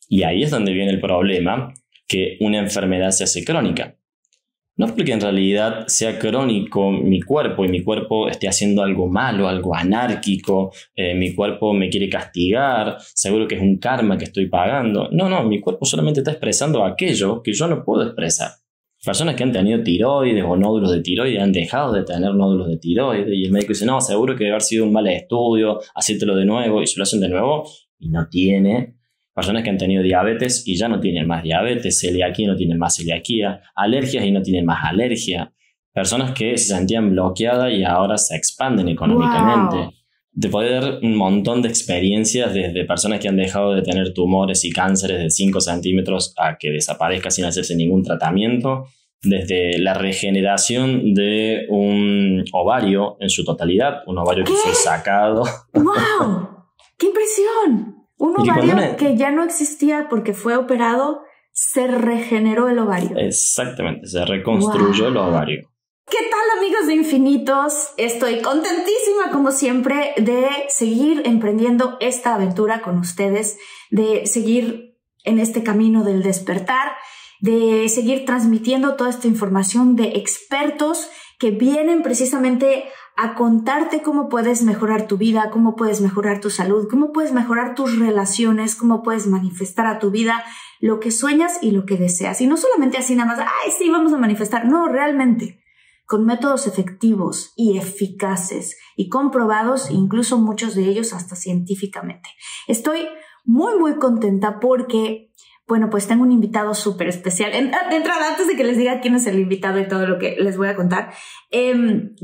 Y ahí es donde viene el problema, que una enfermedad se hace crónica. No porque en realidad sea crónico mi cuerpo y mi cuerpo esté haciendo algo malo, algo anárquico, mi cuerpo me quiere castigar, seguro que es un karma que estoy pagando. No, mi cuerpo solamente está expresando aquello que yo no puedo expresar. Personas que han tenido tiroides o nódulos de tiroides han dejado de tener nódulos de tiroides y el médico dice, no, seguro que debe haber sido un mal estudio, hacértelo de nuevo, y se lo hacen de nuevo y no tiene. Personas que han tenido diabetes y ya no tienen más diabetes, celiaquía y no tienen más celiaquía, alergias y no tienen más alergia. Personas que se sentían bloqueadas y ahora se expanden económicamente. Wow. Te puede dar un montón de experiencias desde personas que han dejado de tener tumores y cánceres de 5 centímetros a que desaparezca sin hacerse ningún tratamiento, desde la regeneración de un ovario en su totalidad, un ovario que fue sacado. ¡Wow! ¡Qué impresión! Un ovario que ya no existía porque fue operado, se regeneró el ovario. Exactamente, se reconstruyó el ovario. ¿Qué tal, amigos de Infinitos? Estoy contentísima, como siempre, de seguir emprendiendo esta aventura con ustedes, de seguir en este camino del despertar, de seguir transmitiendo toda esta información de expertos que vienen precisamente a contarte cómo puedes mejorar tu vida, cómo puedes mejorar tu salud, cómo puedes mejorar tus relaciones, cómo puedes manifestar a tu vida lo que sueñas y lo que deseas. Y no solamente así nada más, ¡ay, sí, vamos a manifestar! No, realmente, con métodos efectivos y eficaces y comprobados, incluso muchos de ellos hasta científicamente. Estoy muy contenta porque, bueno, pues tengo un invitado súper especial. De entrada, antes de que les diga quién es el invitado y todo lo que les voy a contar,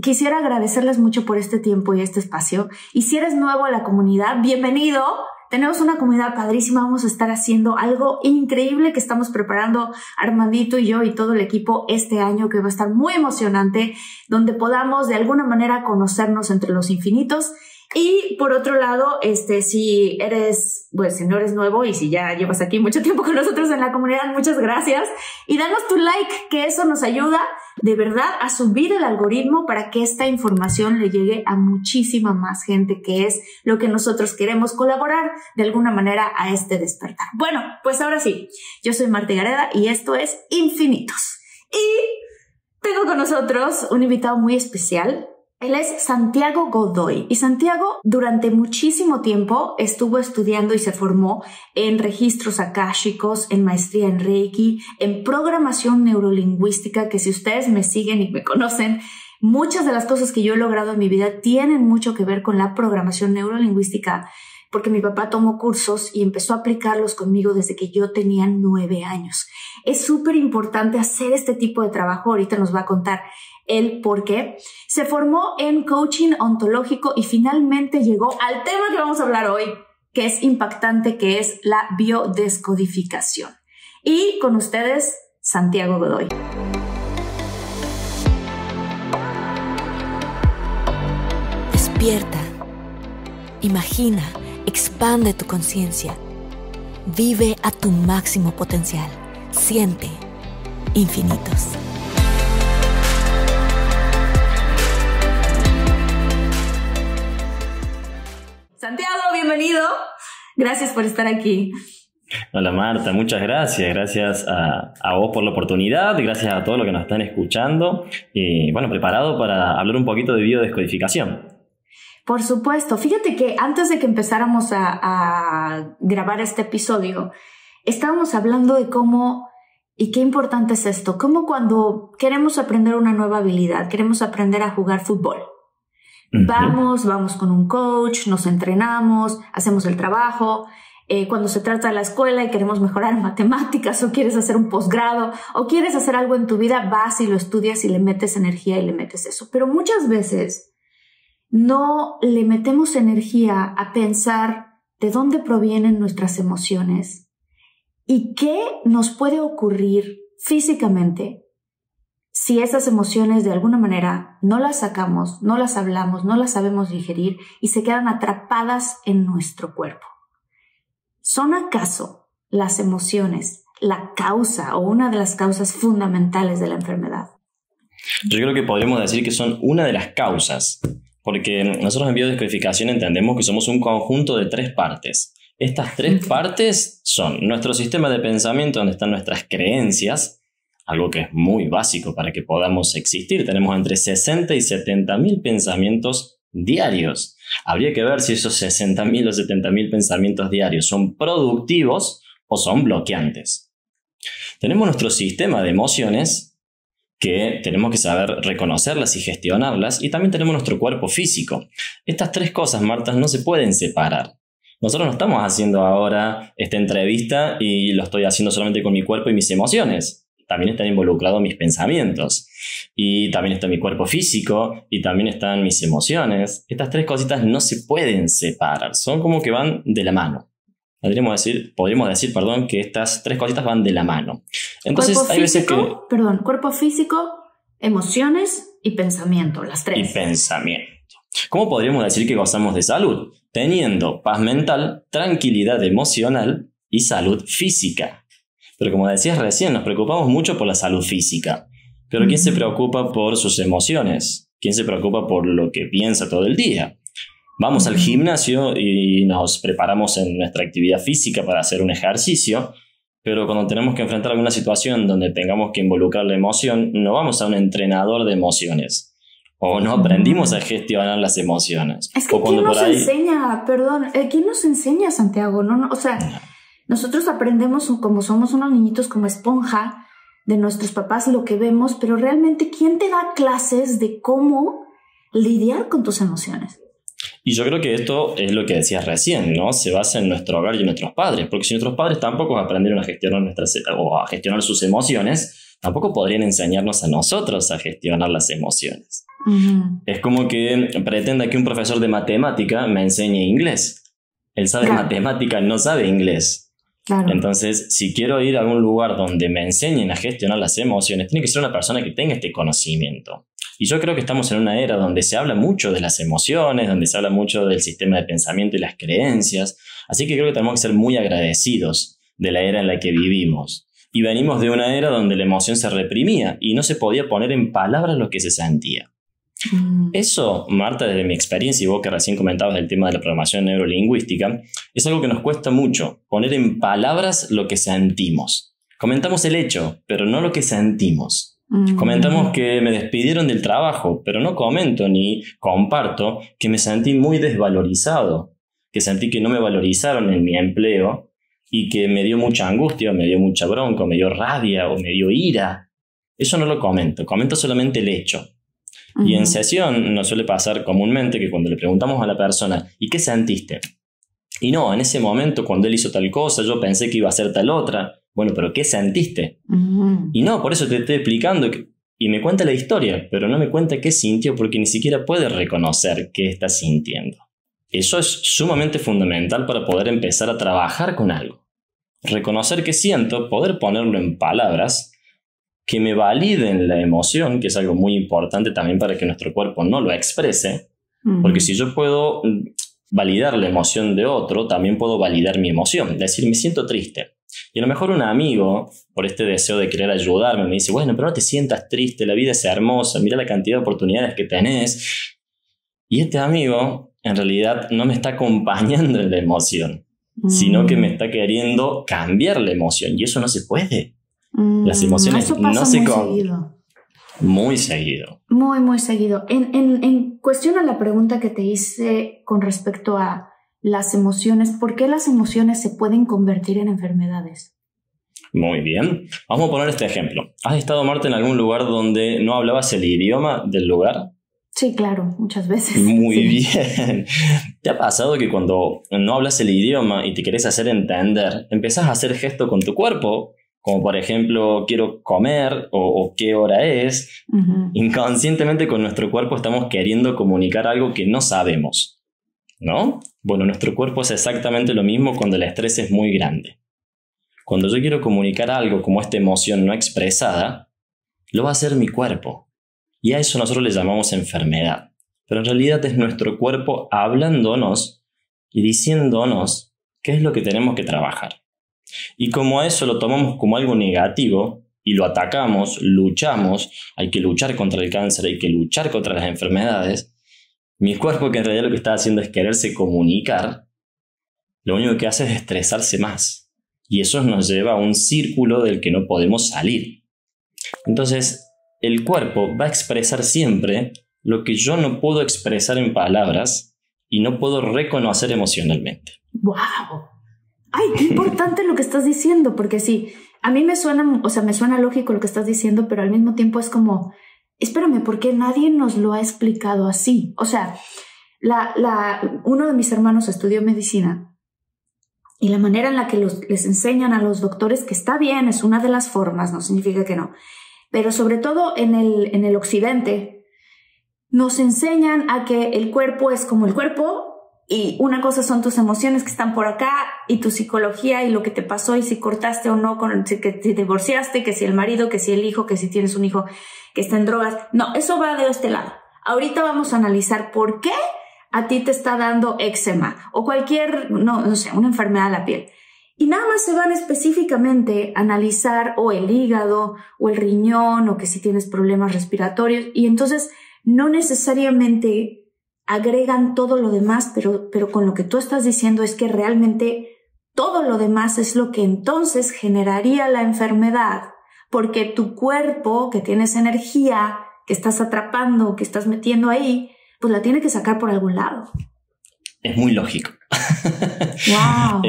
quisiera agradecerles mucho por este tiempo y este espacio. Y si eres nuevo a la comunidad, bienvenido. Tenemos una comunidad padrísima, vamos a estar haciendo algo increíble que estamos preparando Armandito y yo y todo el equipo este año, que va a estar muy emocionante, donde podamos de alguna manera conocernos entre los infinitos. Y por otro lado, si no eres nuevo y si ya llevas aquí mucho tiempo con nosotros en la comunidad, muchas gracias. Y danos tu like, que eso nos ayuda de verdad a subir el algoritmo para que esta información le llegue a muchísima más gente, que es lo que nosotros queremos, colaborar de alguna manera a este despertar. Bueno, pues ahora sí, yo soy Marta Gareda y esto es Infinitos. Y tengo con nosotros un invitado muy especial. Él es Santiago Godoy y Santiago durante muchísimo tiempo estuvo estudiando y se formó en registros akáshicos, en maestría en Reiki, en programación neurolingüística, que si ustedes me siguen y me conocen, muchas de las cosas que yo he logrado en mi vida tienen mucho que ver con la programación neurolingüística, porque mi papá tomó cursos y empezó a aplicarlos conmigo desde que yo tenía 9 años. Es súper importante hacer este tipo de trabajo, ahorita nos va a contar el por qué. Se formó en coaching ontológico y finalmente llegó al tema que vamos a hablar hoy, que es impactante, que es la biodescodificación. Y con ustedes, Santiago Godoy. Despierta, imagina, expande tu conciencia, vive a tu máximo potencial, siente infinitos. Santiago, bienvenido. Gracias por estar aquí. Hola Marta, muchas gracias. Gracias a vos por la oportunidad, gracias a todos los que nos están escuchando. Y bueno, preparado para hablar un poquito de biodescodificación. Por supuesto. Fíjate que antes de que empezáramos a grabar este episodio, estábamos hablando de cómo y qué importante es esto. Cómo cuando queremos aprender una nueva habilidad, queremos aprender a jugar fútbol. Vamos con un coach, nos entrenamos, hacemos el trabajo. Cuando se trata de la escuela y queremos mejorar en matemáticas o quieres hacer un posgrado o quieres hacer algo en tu vida, vas y lo estudias y le metes energía y le metes eso. Pero muchas veces no le metemos energía a pensar de dónde provienen nuestras emociones y qué nos puede ocurrir físicamente si esas emociones de alguna manera no las sacamos, no las hablamos, no las sabemos digerir y se quedan atrapadas en nuestro cuerpo. ¿Son acaso las emociones la causa o una de las causas fundamentales de la enfermedad? Yo creo que podríamos decir que son una de las causas, porque nosotros en biodescodificación entendemos que somos un conjunto de 3 partes. Estas tres partes son nuestro sistema de pensamiento, donde están nuestras creencias, algo que es muy básico para que podamos existir. Tenemos entre 60 y 70.000 pensamientos diarios. Habría que ver si esos 60.000 o 70.000 pensamientos diarios son productivos o son bloqueantes. Tenemos nuestro sistema de emociones, que tenemos que saber reconocerlas y gestionarlas, y también tenemos nuestro cuerpo físico. Estas tres cosas, Marta, no se pueden separar. Nosotros no estamos haciendo ahora esta entrevista y lo estoy haciendo solamente con mi cuerpo y mis emociones. También están involucrados mis pensamientos. Y también está mi cuerpo físico y también están mis emociones. Estas tres cositas no se pueden separar. Son como que van de la mano. Podríamos decir, que estas tres cositas van de la mano. Entonces hay veces que... Cuerpo físico, emociones y pensamiento, las tres. Y pensamiento. ¿Cómo podríamos decir que gozamos de salud? Teniendo paz mental, tranquilidad emocional y salud física. Pero como decías recién, nos preocupamos mucho por la salud física. Pero ¿quién se preocupa por sus emociones? ¿Quién se preocupa por lo que piensa todo el día? Vamos al gimnasio y nos preparamos en nuestra actividad física para hacer un ejercicio, pero cuando tenemos que enfrentar alguna situación donde tengamos que involucrar la emoción, no vamos a un entrenador de emociones. O no aprendimos a gestionar las emociones. Es que ¿quién nos enseña? ¿Quién nos enseña, Santiago? Nosotros aprendemos como somos unos niñitos como esponja de nuestros papás lo que vemos, pero realmente ¿quién te da clases de cómo lidiar con tus emociones? Y yo creo que esto es lo que decías recién, ¿no? Se basa en nuestro hogar y en nuestros padres, porque si nuestros padres tampoco aprendieron a gestionar sus emociones, tampoco podrían enseñarnos a nosotros a gestionar las emociones. Es como que pretenda que un profesor de matemática me enseñe inglés. Él sabe matemática, no sabe inglés. Claro. Entonces, si quiero ir a algún lugar donde me enseñen a gestionar las emociones, tiene que ser una persona que tenga este conocimiento. Y yo creo que estamos en una era donde se habla mucho de las emociones, donde se habla mucho del sistema de pensamiento y las creencias. Así que creo que tenemos que ser muy agradecidos de la era en la que vivimos. Y venimos de una era donde la emoción se reprimía y no se podía poner en palabras lo que se sentía. Eso, Marta, desde mi experiencia y vos que recién comentabas del tema de la programación neurolingüística, es algo que nos cuesta mucho, poner en palabras lo que sentimos. Comentamos el hecho, pero no lo que sentimos. Comentamos que me despidieron del trabajo, pero no comento ni comparto que me sentí muy desvalorizado, que sentí que no me valorizaron en mi empleo y que me dio mucha angustia, me dio mucha bronca, me dio rabia o me dio ira. Eso no lo comento solamente el hecho. Y en sesión nos suele pasar comúnmente que cuando le preguntamos a la persona ¿y qué sentiste? Y no, en ese momento cuando él hizo tal cosa yo pensé que iba a hacer tal otra. Bueno, pero ¿qué sentiste? Y no, por eso te estoy explicando y me cuenta la historia, pero no me cuenta qué sintió porque ni siquiera puede reconocer qué está sintiendo. Eso es sumamente fundamental para poder empezar a trabajar con algo. Reconocer qué siento, poder ponerlo en palabras que me validen la emoción, que es algo muy importante también para que nuestro cuerpo no lo exprese, porque si yo puedo validar la emoción de otro, también puedo validar mi emoción, decir, me siento triste. Y a lo mejor un amigo, por este deseo de querer ayudarme, me dice, bueno, pero no te sientas triste, la vida es hermosa, mira la cantidad de oportunidades que tenés. Y este amigo, en realidad, no me está acompañando en la emoción, sino que me está queriendo cambiar la emoción, y eso no se puede. Las emociones no se seguido. Muy seguido. Muy, muy seguido. En cuestión a la pregunta que te hice con respecto a las emociones, ¿por qué las emociones se pueden convertir en enfermedades? Muy bien. Vamos a poner este ejemplo. ¿Has estado, Marta, en algún lugar donde no hablabas el idioma del lugar? Sí, claro, muchas veces. Muy bien. ¿Te ha pasado que cuando no hablas el idioma y te querés hacer entender, empezás a hacer gestos con tu cuerpo? Como por ejemplo, quiero comer o qué hora es. Inconscientemente con nuestro cuerpo estamos queriendo comunicar algo que no sabemos, ¿no? Bueno, nuestro cuerpo es exactamente lo mismo cuando el estrés es muy grande. Cuando yo quiero comunicar algo como esta emoción no expresada, lo va a hacer mi cuerpo. Y a eso nosotros le llamamos enfermedad. Pero en realidad es nuestro cuerpo hablándonos y diciéndonos qué es lo que tenemos que trabajar. Y como a eso lo tomamos como algo negativo y lo atacamos, luchamos, hay que luchar contra el cáncer, hay que luchar contra las enfermedades, mi cuerpo, que en realidad lo que está haciendo es quererse comunicar, lo único que hace es estresarse más. Y eso nos lleva a un círculo del que no podemos salir. Entonces, el cuerpo va a expresar siempre lo que yo no puedo expresar en palabras y no puedo reconocer emocionalmente. ¡Wow! ¡Ay, qué importante lo que estás diciendo! Porque sí, a mí me suena lógico lo que estás diciendo, pero al mismo tiempo es como, espérame, ¿por qué nadie nos lo ha explicado así? O sea, uno de mis hermanos estudió medicina y la manera en la que les enseñan a los doctores, que está bien, es una de las formas, no significa que no, pero sobre todo en el occidente, nos enseñan a que el cuerpo es como el cuerpo y una cosa son tus emociones que están por acá y tu psicología y lo que te pasó y si cortaste o no, que si divorciaste, que si el marido, que si el hijo, que si tienes un hijo que está en drogas. No, eso va de este lado. Ahorita vamos a analizar por qué a ti te está dando eczema o cualquier, no sé, una enfermedad de la piel. Y nada más se van específicamente a analizar o el hígado o el riñón o que si tienes problemas respiratorios y entonces no necesariamente agregan todo lo demás, pero con lo que tú estás diciendo es que realmente todo lo demás es lo que entonces generaría la enfermedad, porque tu cuerpo, que tienes energía, que estás atrapando, que estás metiendo ahí, pues la tiene que sacar por algún lado. Es muy lógico. Wow.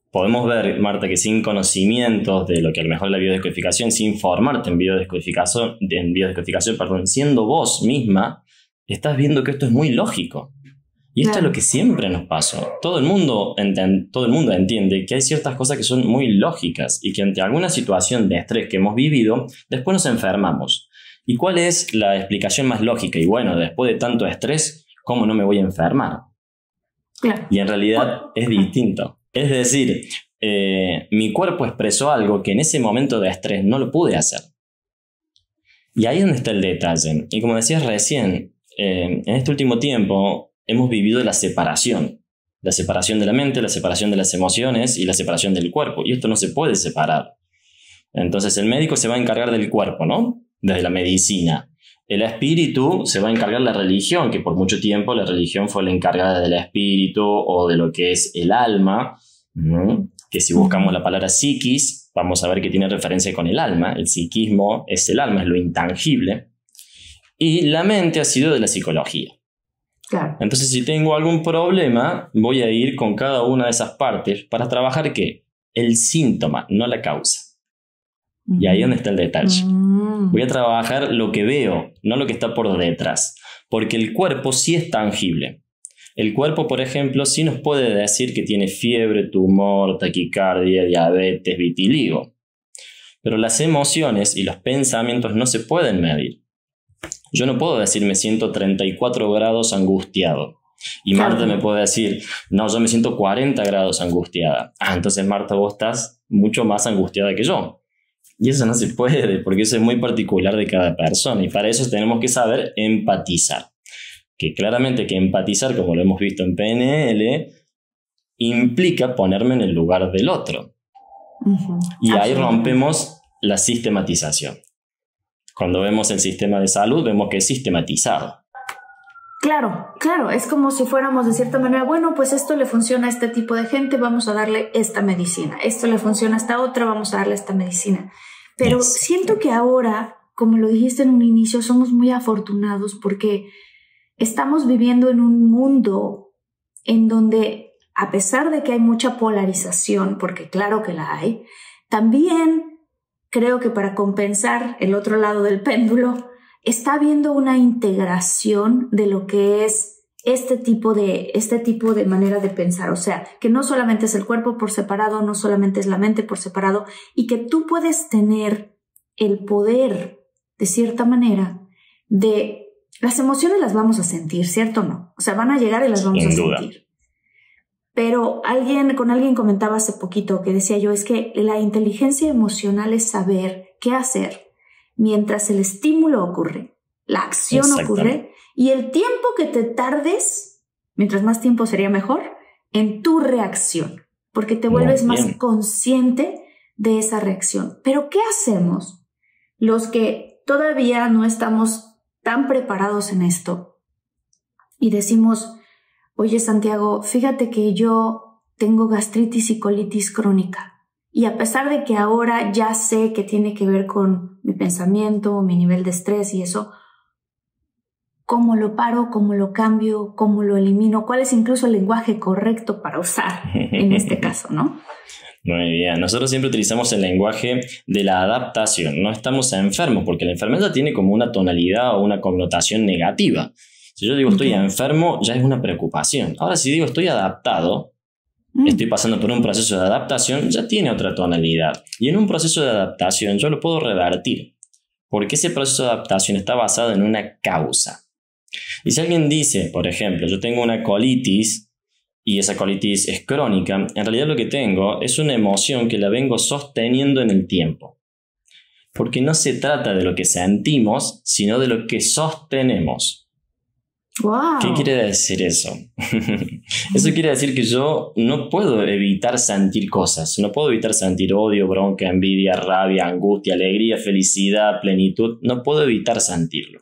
Podemos ver, Marta, que sin conocimientos de lo que a lo mejor es la biodescodificación, sin formarte en biodescodificación, siendo vos misma, estás viendo que esto es muy lógico. Y esto es lo que siempre nos pasó. Todo el mundo entiende que hay ciertas cosas que son muy lógicas y que ante alguna situación de estrés que hemos vivido, después nos enfermamos. ¿Y cuál es la explicación más lógica? Y bueno, después de tanto estrés, ¿cómo no me voy a enfermar? Claro. Y en realidad es distinto. Es decir, mi cuerpo expresó algo que en ese momento de estrés no lo pude hacer. Y ahí es donde está el detalle. Y como decías recién, en este último tiempo hemos vivido la separación. La separación de la mente, la separación de las emociones y la separación del cuerpo. Y esto no se puede separar. Entonces el médico se va a encargar del cuerpo, ¿no? Desde la medicina. El espíritu se va a encargar de la religión, que por mucho tiempo la religión fue la encargada del espíritu o de lo que es el alma, ¿no? Que si buscamos la palabra psiquis, vamos a ver que tiene referencia con el alma. El psiquismo es el alma, es lo intangible. Y la mente ha sido de la psicología. Claro. Entonces, si tengo algún problema, voy a ir con cada una de esas partes para trabajar ¿qué? El síntoma, no la causa. Y ahí es donde está el detalle. Voy a trabajar lo que veo, no lo que está por detrás. Porque el cuerpo sí es tangible. El cuerpo, por ejemplo, sí nos puede decir que tiene fiebre, tumor, taquicardia, diabetes, vitiligo. Pero las emociones y los pensamientos no se pueden medir. Yo no puedo decir me siento 34 grados angustiado. Y Marta me puede decir, no, yo me siento 40 grados angustiada. Ah, entonces Marta, vos estás mucho más angustiada que yo. Y eso no se puede, porque eso es muy particular de cada persona. Y para eso tenemos que saber empatizar. Que claramente que empatizar, como lo hemos visto en PNL, implica ponerme en el lugar del otro. Y ahí rompemos la sistematización. Cuando vemos el sistema de salud, vemos que es sistematizado. Claro, claro, es como si fuéramos de cierta manera, bueno, pues esto le funciona a este tipo de gente, vamos a darle esta medicina. Esto le funciona a esta otra, vamos a darle esta medicina. Pero siento que ahora, como lo dijiste en un inicio, somos muy afortunados porque estamos viviendo en un mundo en donde, a pesar de que hay mucha polarización, porque claro que la hay, también creo que para compensar el otro lado del péndulo, está habiendo una integración de lo que es este tipo de manera de pensar. O sea, que no solamente es el cuerpo por separado, no solamente es la mente por separado, y que tú puedes tener el poder, de cierta manera, de... Las emociones las vamos a sentir, ¿cierto o no? O sea, van a llegar y las vamos a sentir. Pero con alguien comentaba hace poquito que decía yo, es que la inteligencia emocional es saber qué hacer mientras el estímulo ocurre, la acción ocurre, y el tiempo que te tardes, mientras más tiempo sería mejor, en tu reacción, porque te vuelves más consciente de esa reacción. Pero ¿qué hacemos los que todavía no estamos tan preparados en esto y decimos, oye Santiago, fíjate que yo tengo gastritis y colitis crónica. Y a pesar de que ahora ya sé que tiene que ver con mi pensamiento, mi nivel de estrés y eso, ¿cómo lo paro? ¿Cómo lo cambio? ¿Cómo lo elimino? ¿Cuál es incluso el lenguaje correcto para usar en este caso, no? Muy bien, nosotros siempre utilizamos el lenguaje de la adaptación. No estamos enfermos, porque la enfermedad tiene como una tonalidad o una connotación negativa. Si yo digo estoy enfermo, ya es una preocupación. Ahora, si digo estoy adaptado, estoy pasando por un proceso de adaptación, ya tiene otra tonalidad. Y en un proceso de adaptación yo lo puedo revertir, porque ese proceso de adaptación está basado en una causa. Y si alguien dice, por ejemplo, yo tengo una colitis y esa colitis es crónica, en realidad lo que tengo es una emoción que la vengo sosteniendo en el tiempo. Porque no se trata de lo que sentimos, sino de lo que sostenemos. Wow. ¿Qué quiere decir eso? Eso quiere decir que yo no puedo evitar sentir cosas. No puedo evitar sentir odio, bronca, envidia, rabia, angustia, alegría, felicidad, plenitud. No puedo evitar sentirlo.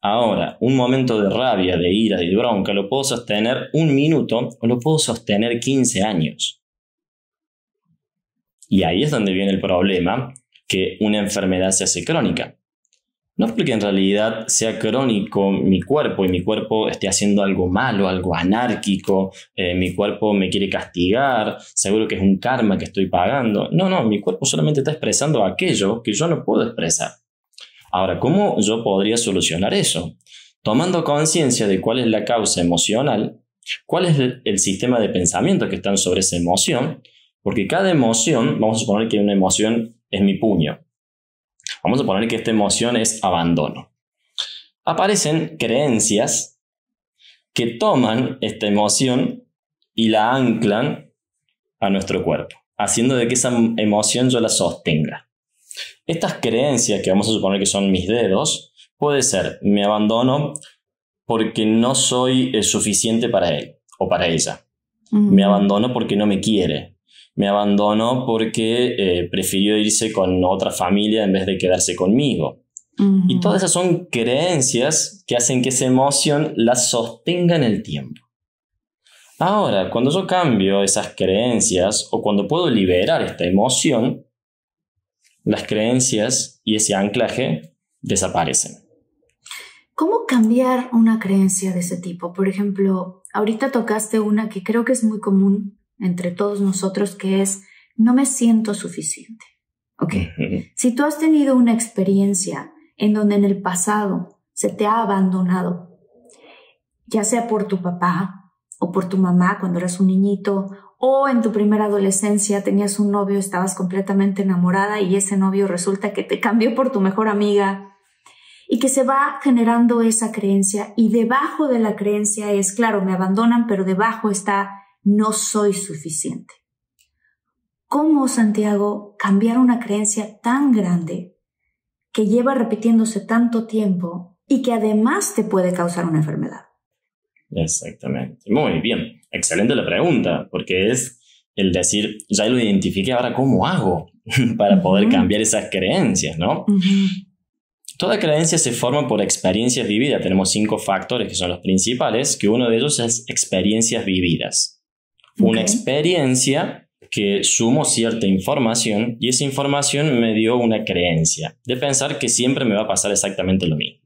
Ahora, un momento de rabia, de ira y de bronca lo puedo sostener 1 minuto o lo puedo sostener 15 años. Y ahí es donde viene el problema, que una enfermedad se hace crónica. No porque en realidad sea crónico mi cuerpo y mi cuerpo esté haciendo algo malo, algo anárquico, mi cuerpo me quiere castigar, seguro que es un karma que estoy pagando. No, mi cuerpo solamente está expresando aquello que yo no puedo expresar. Ahora, ¿cómo yo podría solucionar eso? Tomando conciencia de cuál es la causa emocional, cuál es el sistema de pensamiento que están sobre esa emoción, porque cada emoción, vamos a suponer que una emoción es mi puño. Vamos a suponer que esta emoción es abandono. Aparecen creencias que toman esta emoción y la anclan a nuestro cuerpo, haciendo de que esa emoción yo la sostenga. Estas creencias, que vamos a suponer que son mis dedos, puede ser, me abandono porque no soy suficiente para él o para ella. Me abandono porque no me quiere. Me abandono porque prefirió irse con otra familia en vez de quedarse conmigo. Y todas esas son creencias que hacen que esa emoción la sostenga en el tiempo. Ahora, cuando yo cambio esas creencias o cuando puedo liberar esta emoción, las creencias y ese anclaje desaparecen. ¿Cómo cambiar una creencia de ese tipo? Por ejemplo, ahorita tocaste una que creo que es muy común entre todos nosotros, que es no me siento suficiente. Okay. Si tú has tenido una experiencia en donde en el pasado se te ha abandonado, ya sea por tu papá o por tu mamá cuando eras un niñito, o en tu primera adolescencia tenías un novio, estabas completamente enamorada y ese novio resulta que te cambió por tu mejor amiga y que se va generando esa creencia y debajo de la creencia es, claro, me abandonan, pero debajo está no soy suficiente. ¿Cómo, Santiago, cambiar una creencia tan grande que lleva repitiéndose tanto tiempo y que además te puede causar una enfermedad? Exactamente. Muy bien. Excelente la pregunta, porque es el decir, ya lo identifiqué, ahora ¿cómo hago para poder cambiar esas creencias, ¿no? Toda creencia se forma por experiencias vividas. Tenemos 5 factores que son los principales, que uno de ellos es experiencias vividas. Una experiencia que sumo cierta información y esa información me dio una creencia de pensar que siempre me va a pasar exactamente lo mismo.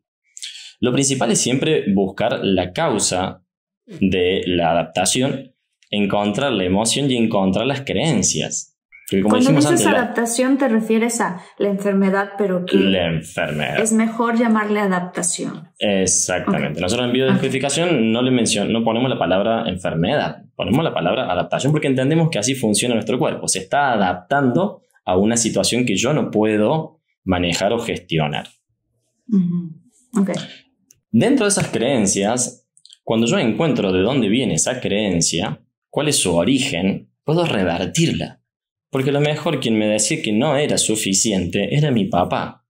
Lo principal es siempre buscar la causa de la adaptación, encontrar la emoción y encontrar las creencias. Cuando dices antes, adaptación te refieres a la enfermedad, pero que la enfermedad. Es mejor llamarle adaptación. Exactamente. Nosotros en biodescodificación no ponemos la palabra enfermedad, ponemos la palabra adaptación porque entendemos que así funciona nuestro cuerpo. Se está adaptando a una situación que yo no puedo manejar o gestionar. Dentro de esas creencias, cuando yo encuentro de dónde viene esa creencia, cuál es su origen, puedo revertirla. Porque a lo mejor quien me decía que no era suficiente era mi papá.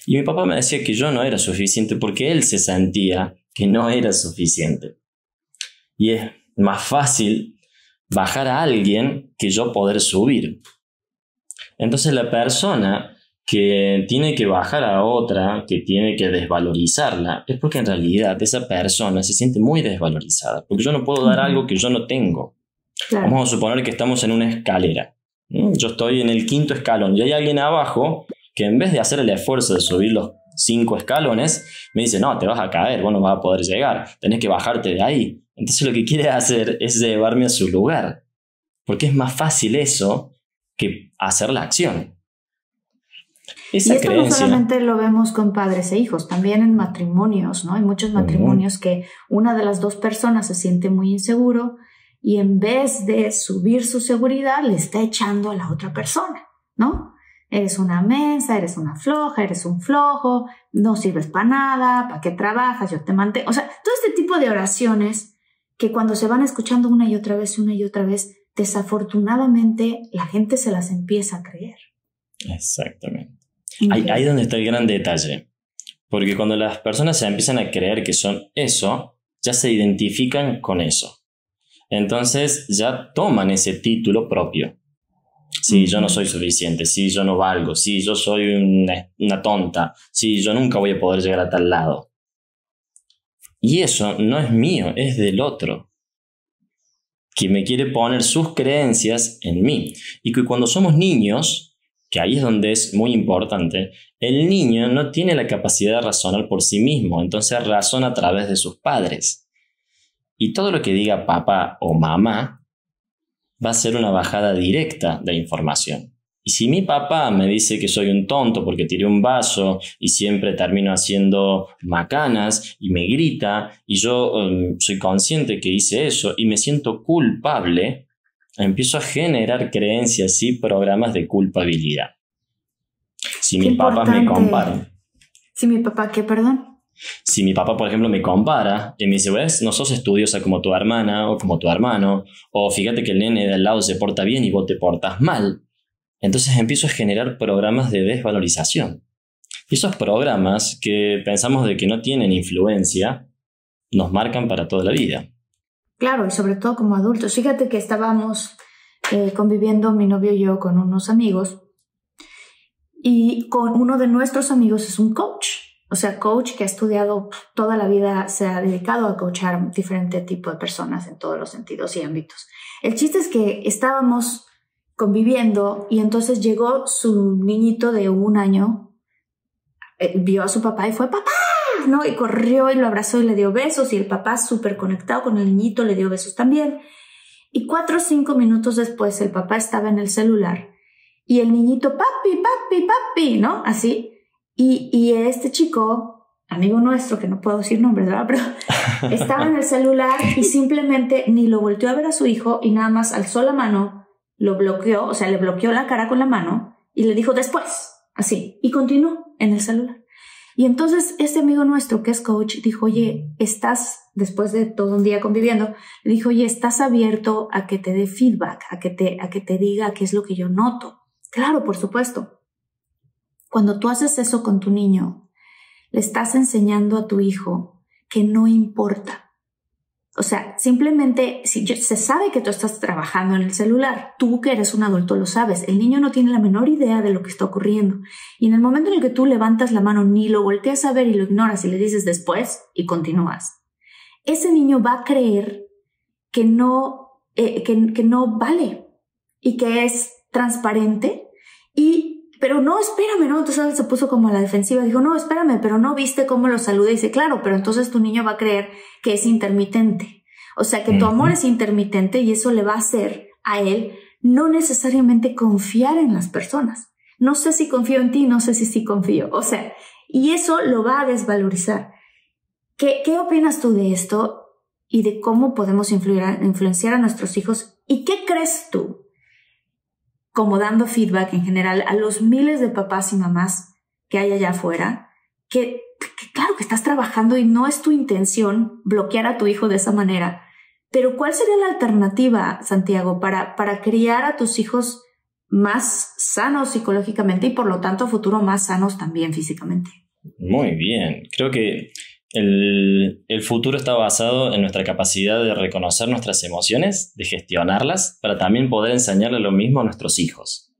Y mi papá me decía que yo no era suficiente porque él se sentía que no era suficiente. Y es más fácil bajar a alguien que yo poder subir. Entonces la persona que tiene que bajar a otra, que tiene que desvalorizarla, es porque en realidad esa persona se siente muy desvalorizada, porque yo no puedo dar algo que yo no tengo. Claro. Vamos a suponer que estamos en una escalera. Yo estoy en el 5.º escalón y hay alguien abajo que en vez de hacer el esfuerzo de subir los 5 escalones, me dice, no, te vas a caer, vos no vas a poder llegar, tenés que bajarte de ahí. Entonces lo que quiere hacer es llevarme a su lugar, porque es más fácil eso que hacer la acción. Esa y esto creencia, no solamente lo vemos con padres e hijos, también en matrimonios, ¿no? Hay muchos matrimonios que una de las dos personas se siente muy inseguro y en vez de subir su seguridad le está echando a la otra persona, ¿no? Eres una mensa, eres una floja, eres un flojo, no sirves para nada, ¿para qué trabajas? Yo te mantengo. O sea, todo este tipo de oraciones que cuando se van escuchando una y otra vez, desafortunadamente la gente se las empieza a creer. Exactamente. Ahí donde está el gran detalle. Porque cuando las personas se empiezan a creer que son eso, ya se identifican con eso. Entonces ya toman ese título propio. Sí, yo no soy suficiente, sí, yo no valgo, sí, yo soy una tonta, sí, yo nunca voy a poder llegar a tal lado. Y eso no es mío, es del otro, que me quiere poner sus creencias en mí. Y que cuando somos niños, que ahí es donde es muy importante, el niño no tiene la capacidad de razonar por sí mismo, entonces razona a través de sus padres. Y todo lo que diga papá o mamá va a ser una bajada directa de información. Y si mi papá me dice que soy un tonto porque tiré un vaso y siempre termino haciendo macanas y me grita y yo soy consciente que hice eso y me siento culpable, empiezo a generar creencias y programas de culpabilidad. Si mi papá me compara. Si mi papá, ¿qué, perdón? Si mi papá, por ejemplo, me compara y me dice, ¿ves? No sos estudiosa como tu hermana o como tu hermano, o fíjate que el nene de al lado se porta bien y vos te portas mal. Entonces empiezo a generar programas de desvalorización. Y esos programas que pensamos de que no tienen influencia, nos marcan para toda la vida. Claro, y sobre todo como adultos. Fíjate que estábamos conviviendo mi novio y yo con unos amigos, y con uno de nuestros amigos es un coach. O sea, coach que ha estudiado toda la vida, se ha dedicado a coachar diferente tipo de personas en todos los sentidos y ámbitos. El chiste es que estábamos conviviendo y entonces llegó su niñito de 1 año, vio a su papá y fue ¡papá!, ¿no? Y corrió y lo abrazó y le dio besos y el papá súper conectado con el niñito le dio besos también. Y 4 o 5 minutos después el papá estaba en el celular y el niñito papi, papi, papi, ¿no? Así. Y este chico, amigo nuestro, que no puedo decir nombres, ¿verdad? Pero estaba en el celular y simplemente ni lo volteó a ver a su hijo y nada más alzó la mano, lo bloqueó, o sea, le bloqueó la cara con la mano y le dijo después, así, y continuó en el celular. Y entonces este amigo nuestro que es coach dijo, oye, después de todo un día conviviendo, le dijo, oye, ¿estás abierto a que te dé feedback, a que te diga qué es lo que yo noto? Claro, por supuesto. Cuando tú haces eso con tu niño, le estás enseñando a tu hijo que no importa. O sea, simplemente se sabe que tú estás trabajando en el celular. Tú que eres un adulto lo sabes. El niño no tiene la menor idea de lo que está ocurriendo. Y en el momento en el que tú levantas la mano, ni lo volteas a ver y lo ignoras y le dices después y continúas, ese niño va a creer que no vale y que es transparente pero no, espérame, ¿no? Entonces él se puso como a la defensiva, dijo, no, espérame, pero no viste cómo lo saludé. Y dice, claro, pero entonces tu niño va a creer que es intermitente. O sea, que tu amor es intermitente y eso le va a hacer a él no necesariamente confiar en las personas. No sé si confío en ti, no sé si sí confío. O sea, y eso lo va a desvalorizar. ¿Qué opinas tú de esto y de cómo podemos influenciar a nuestros hijos? ¿Y qué crees tú, como dando feedback en general a los miles de papás y mamás que hay allá afuera, que claro que estás trabajando y no es tu intención bloquear a tu hijo de esa manera, pero ¿cuál sería la alternativa, Santiago, para criar a tus hijos más sanos psicológicamente y por lo tanto a futuro más sanos también físicamente? Muy bien, creo que el futuro está basado en nuestra capacidad de reconocer nuestras emociones, de gestionarlas, para también poder enseñarle lo mismo a nuestros hijos.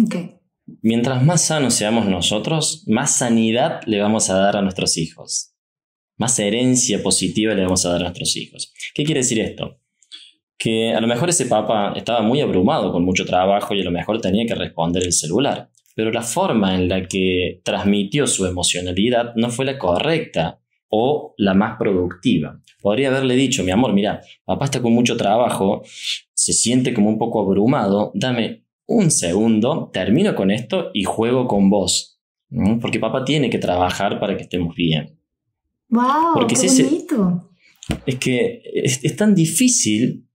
Okay. Mientras más sanos seamos nosotros, más sanidad le vamos a dar a nuestros hijos. Más herencia positiva le vamos a dar a nuestros hijos. ¿Qué quiere decir esto? que a lo mejor ese papá estaba muy abrumado con mucho trabajo y a lo mejor tenía que responder el celular, pero la forma en la que transmitió su emocionalidad no fue la correcta o la más productiva. Podría haberle dicho, mi amor, mira, papá está con mucho trabajo, se siente como un poco abrumado, dame un segundo, termino con esto y juego con vos, ¿no? Porque papá tiene que trabajar para que estemos bien. ¡Wow! Porque ¡Qué bonito! Es que es tan difícil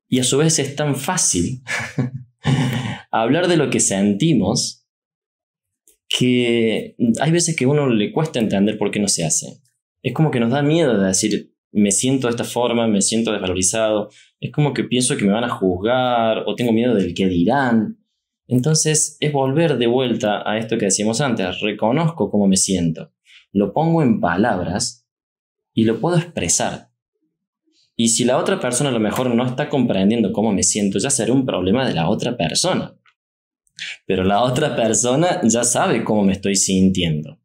y a su vez es tan fácil hablar de lo que sentimos que hay veces que a uno le cuesta entender por qué no se hace. Es como que nos da miedo de decir, me siento de esta forma, me siento desvalorizado. Es como que pienso que me van a juzgar o tengo miedo del qué dirán. Entonces es volver de vuelta a esto que decíamos antes. Reconozco cómo me siento. Lo pongo en palabras y lo puedo expresar. Y si la otra persona a lo mejor no está comprendiendo cómo me siento, ya será un problema de la otra persona. Pero la otra persona ya sabe cómo me estoy sintiendo.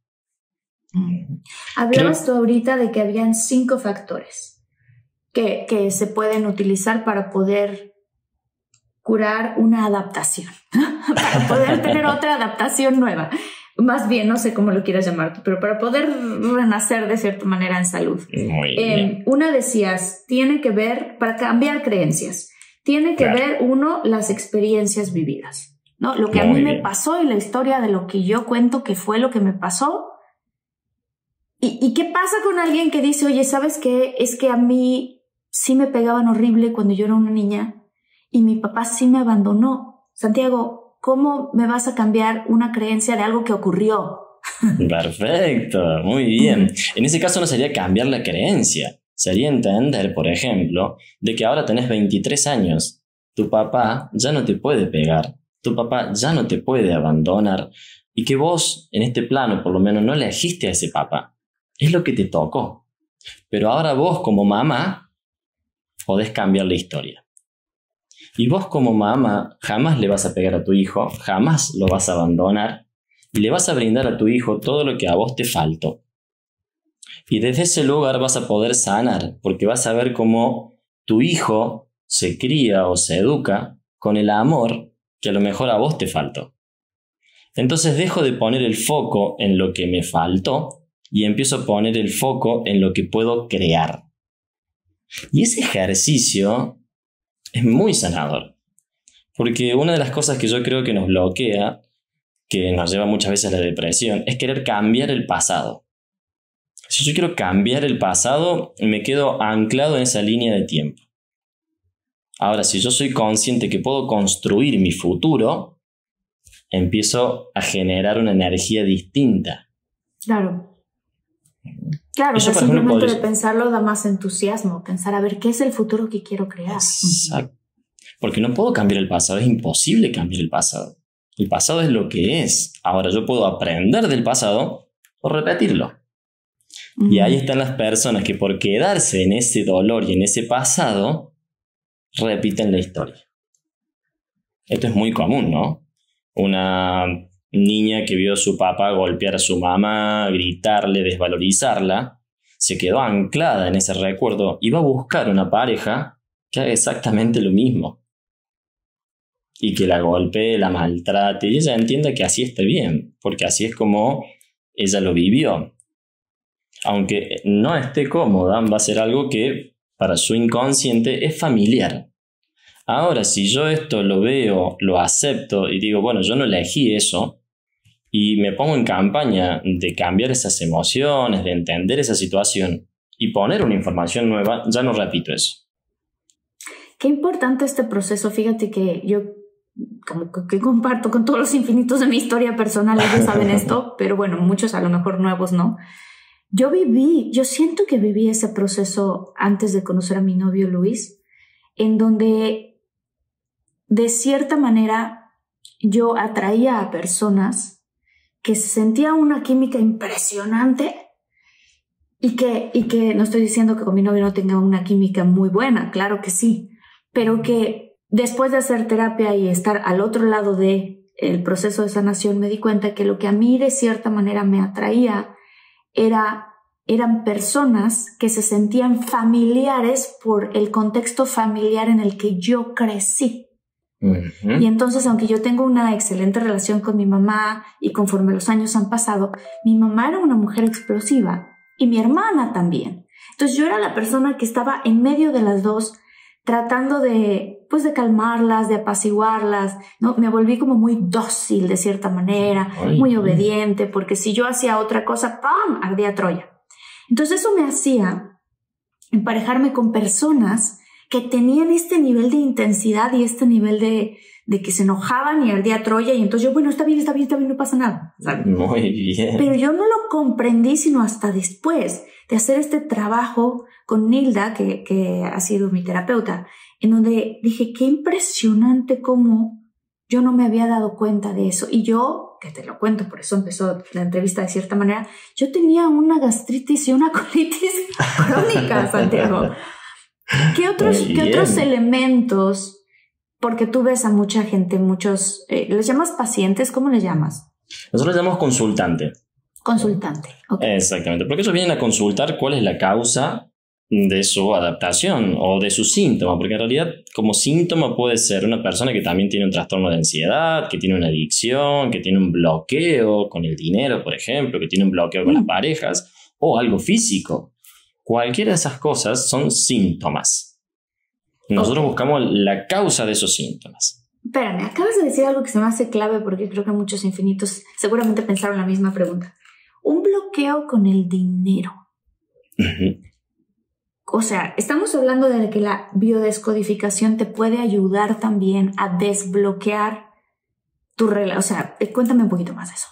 Hablabas tú ahorita de que habían 5 factores que se pueden utilizar para poder curar una adaptación, para poder tener otra adaptación nueva. Más bien, no sé cómo lo quieras llamar, pero para poder renacer de cierta manera en salud. Muy bien. Una decías, tiene que ver, para cambiar creencias, tiene que ver, uno, las experiencias vividas, ¿no? Lo que a mí me pasó y la historia de lo que yo cuento que fue lo que me pasó. ¿Y qué pasa con alguien que dice, oye, ¿sabes qué? Es que a mí sí me pegaban horrible cuando yo era una niña y mi papá sí me abandonó. Santiago, ¿cómo me vas a cambiar una creencia de algo que ocurrió? Perfecto, muy bien. En ese caso no sería cambiar la creencia. Sería entender, por ejemplo, de que ahora tenés 23 años. Tu papá ya no te puede pegar. Tu papá ya no te puede abandonar. Y que vos, en este plano, por lo menos, no elegiste a ese papá. Es lo que te tocó. Pero ahora vos, como mamá, podés cambiar la historia. Y vos, como mamá, jamás le vas a pegar a tu hijo, jamás lo vas a abandonar y le vas a brindar a tu hijo todo lo que a vos te faltó. Y desde ese lugar vas a poder sanar, porque vas a ver cómo tu hijo se cría o se educa con el amor que a lo mejor a vos te faltó. Entonces dejo de poner el foco en lo que me faltó y empiezo a poner el foco en lo que puedo crear. Y ese ejercicio es muy sanador. Porque una de las cosas que yo creo que nos bloquea, que nos lleva muchas veces a la depresión, es querer cambiar el pasado. Si yo quiero cambiar el pasado, me quedo anclado en esa línea de tiempo. Ahora, si yo soy consciente que puedo construir mi futuro, empiezo a generar una energía distinta. Claro. Claro, Eso, o sea, por ejemplo, simplemente de pensarlo da más entusiasmo, pensar a ver qué es el futuro que quiero crear. Exacto. Porque no puedo cambiar el pasado, es imposible cambiar el pasado. El pasado es lo que es. Ahora yo puedo aprender del pasado o repetirlo. Y ahí están las personas que por quedarse en ese dolor y en ese pasado, repiten la historia. Esto es muy común, ¿no? Una niña que vio a su papá golpear a su mamá, gritarle, desvalorizarla, se quedó anclada en ese recuerdo y va a buscar una pareja que haga exactamente lo mismo. Y que la golpee, la maltrate, y ella entienda que así está bien, porque así es como ella lo vivió. Aunque no esté cómoda, va a ser algo que para su inconsciente es familiar. Ahora, si yo esto lo veo, lo acepto y digo, bueno, yo no elegí eso, y me pongo en campaña de cambiar esas emociones, de entender esa situación y poner una información nueva, ya no repito eso. Qué importante este proceso. Fíjate que yo como que comparto con todos los infinitos de mi historia personal, ellos saben esto, pero bueno, muchos a lo mejor nuevos no. Yo siento que viví ese proceso antes de conocer a mi novio Luis, en donde de cierta manera yo atraía a personas que sentía una química impresionante y que no estoy diciendo que con mi novio no tenga una química muy buena, claro que sí, pero que después de hacer terapia y estar al otro lado del proceso de sanación me di cuenta que lo que a mí de cierta manera me atraía era eran personas que se sentían familiares por el contexto familiar en el que yo crecí. Y entonces, aunque yo tengo una excelente relación con mi mamá y conforme los años han pasado, mi mamá era una mujer explosiva y mi hermana también. Entonces yo era la persona que estaba en medio de las dos, tratando de calmarlas, de apaciguarlas, ¿no? Me volví como muy dócil de cierta manera, muy obediente, porque si yo hacía otra cosa, ¡pam!, ardía Troya. Entonces eso me hacía emparejarme con personas que tenían este nivel de intensidad y este nivel de que se enojaban y ardía Troya, y entonces yo, bueno, está bien, no pasa nada, ¿sabes? Muy bien. Pero yo no lo comprendí sino hasta después de hacer este trabajo con Nilda, que ha sido mi terapeuta, en donde dije, qué impresionante cómo yo no me había dado cuenta de eso. Y yo, que te lo cuento, por eso empezó la entrevista de cierta manera, yo tenía una gastritis y una colitis crónica, Santiago. ¿Qué otros elementos? Porque tú ves a mucha gente, muchos... ¿les llamas pacientes? ¿Cómo les llamas? Nosotros les llamamos consultante. Consultante, okay. Exactamente, porque ellos vienen a consultar cuál es la causa de su adaptación o de su síntoma, porque en realidad como síntoma puede ser una persona que también tiene un trastorno de ansiedad, que tiene una adicción, que tiene un bloqueo con el dinero, por ejemplo, que tiene un bloqueo con las parejas, o algo físico. Cualquiera de esas cosas son síntomas. Nosotros buscamos la causa de esos síntomas. Espérame, acabas de decir algo que se me hace clave porque creo que muchos infinitos seguramente pensaron la misma pregunta. Un bloqueo con el dinero. O sea, estamos hablando de que la biodescodificación te puede ayudar también a desbloquear tu relación. O sea, cuéntame un poquito más de eso.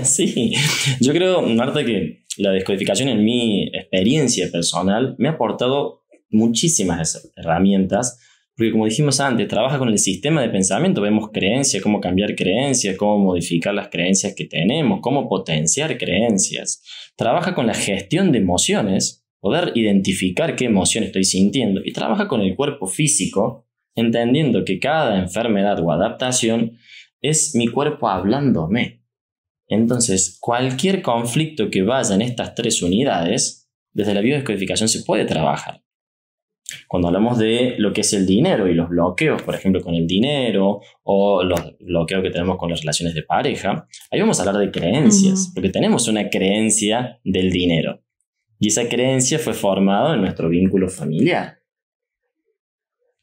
Sí, yo creo, Marta, que la descodificación en mi experiencia personal me ha aportado muchísimas herramientas, porque como dijimos antes, trabaja con el sistema de pensamiento, vemos creencias, cómo cambiar creencias, cómo modificar las creencias que tenemos, cómo potenciar creencias. Trabaja con la gestión de emociones, poder identificar qué emoción estoy sintiendo, y trabaja con el cuerpo físico, entendiendo que cada enfermedad o adaptación es mi cuerpo hablándome. Entonces, cualquier conflicto que vaya en estas tres unidades, desde la biodescodificación se puede trabajar. Cuando hablamos de lo que es el dinero y los bloqueos, por ejemplo, con el dinero o los bloqueos que tenemos con las relaciones de pareja, ahí vamos a hablar de creencias, porque tenemos una creencia del dinero. Y esa creencia fue formada en nuestro vínculo familiar.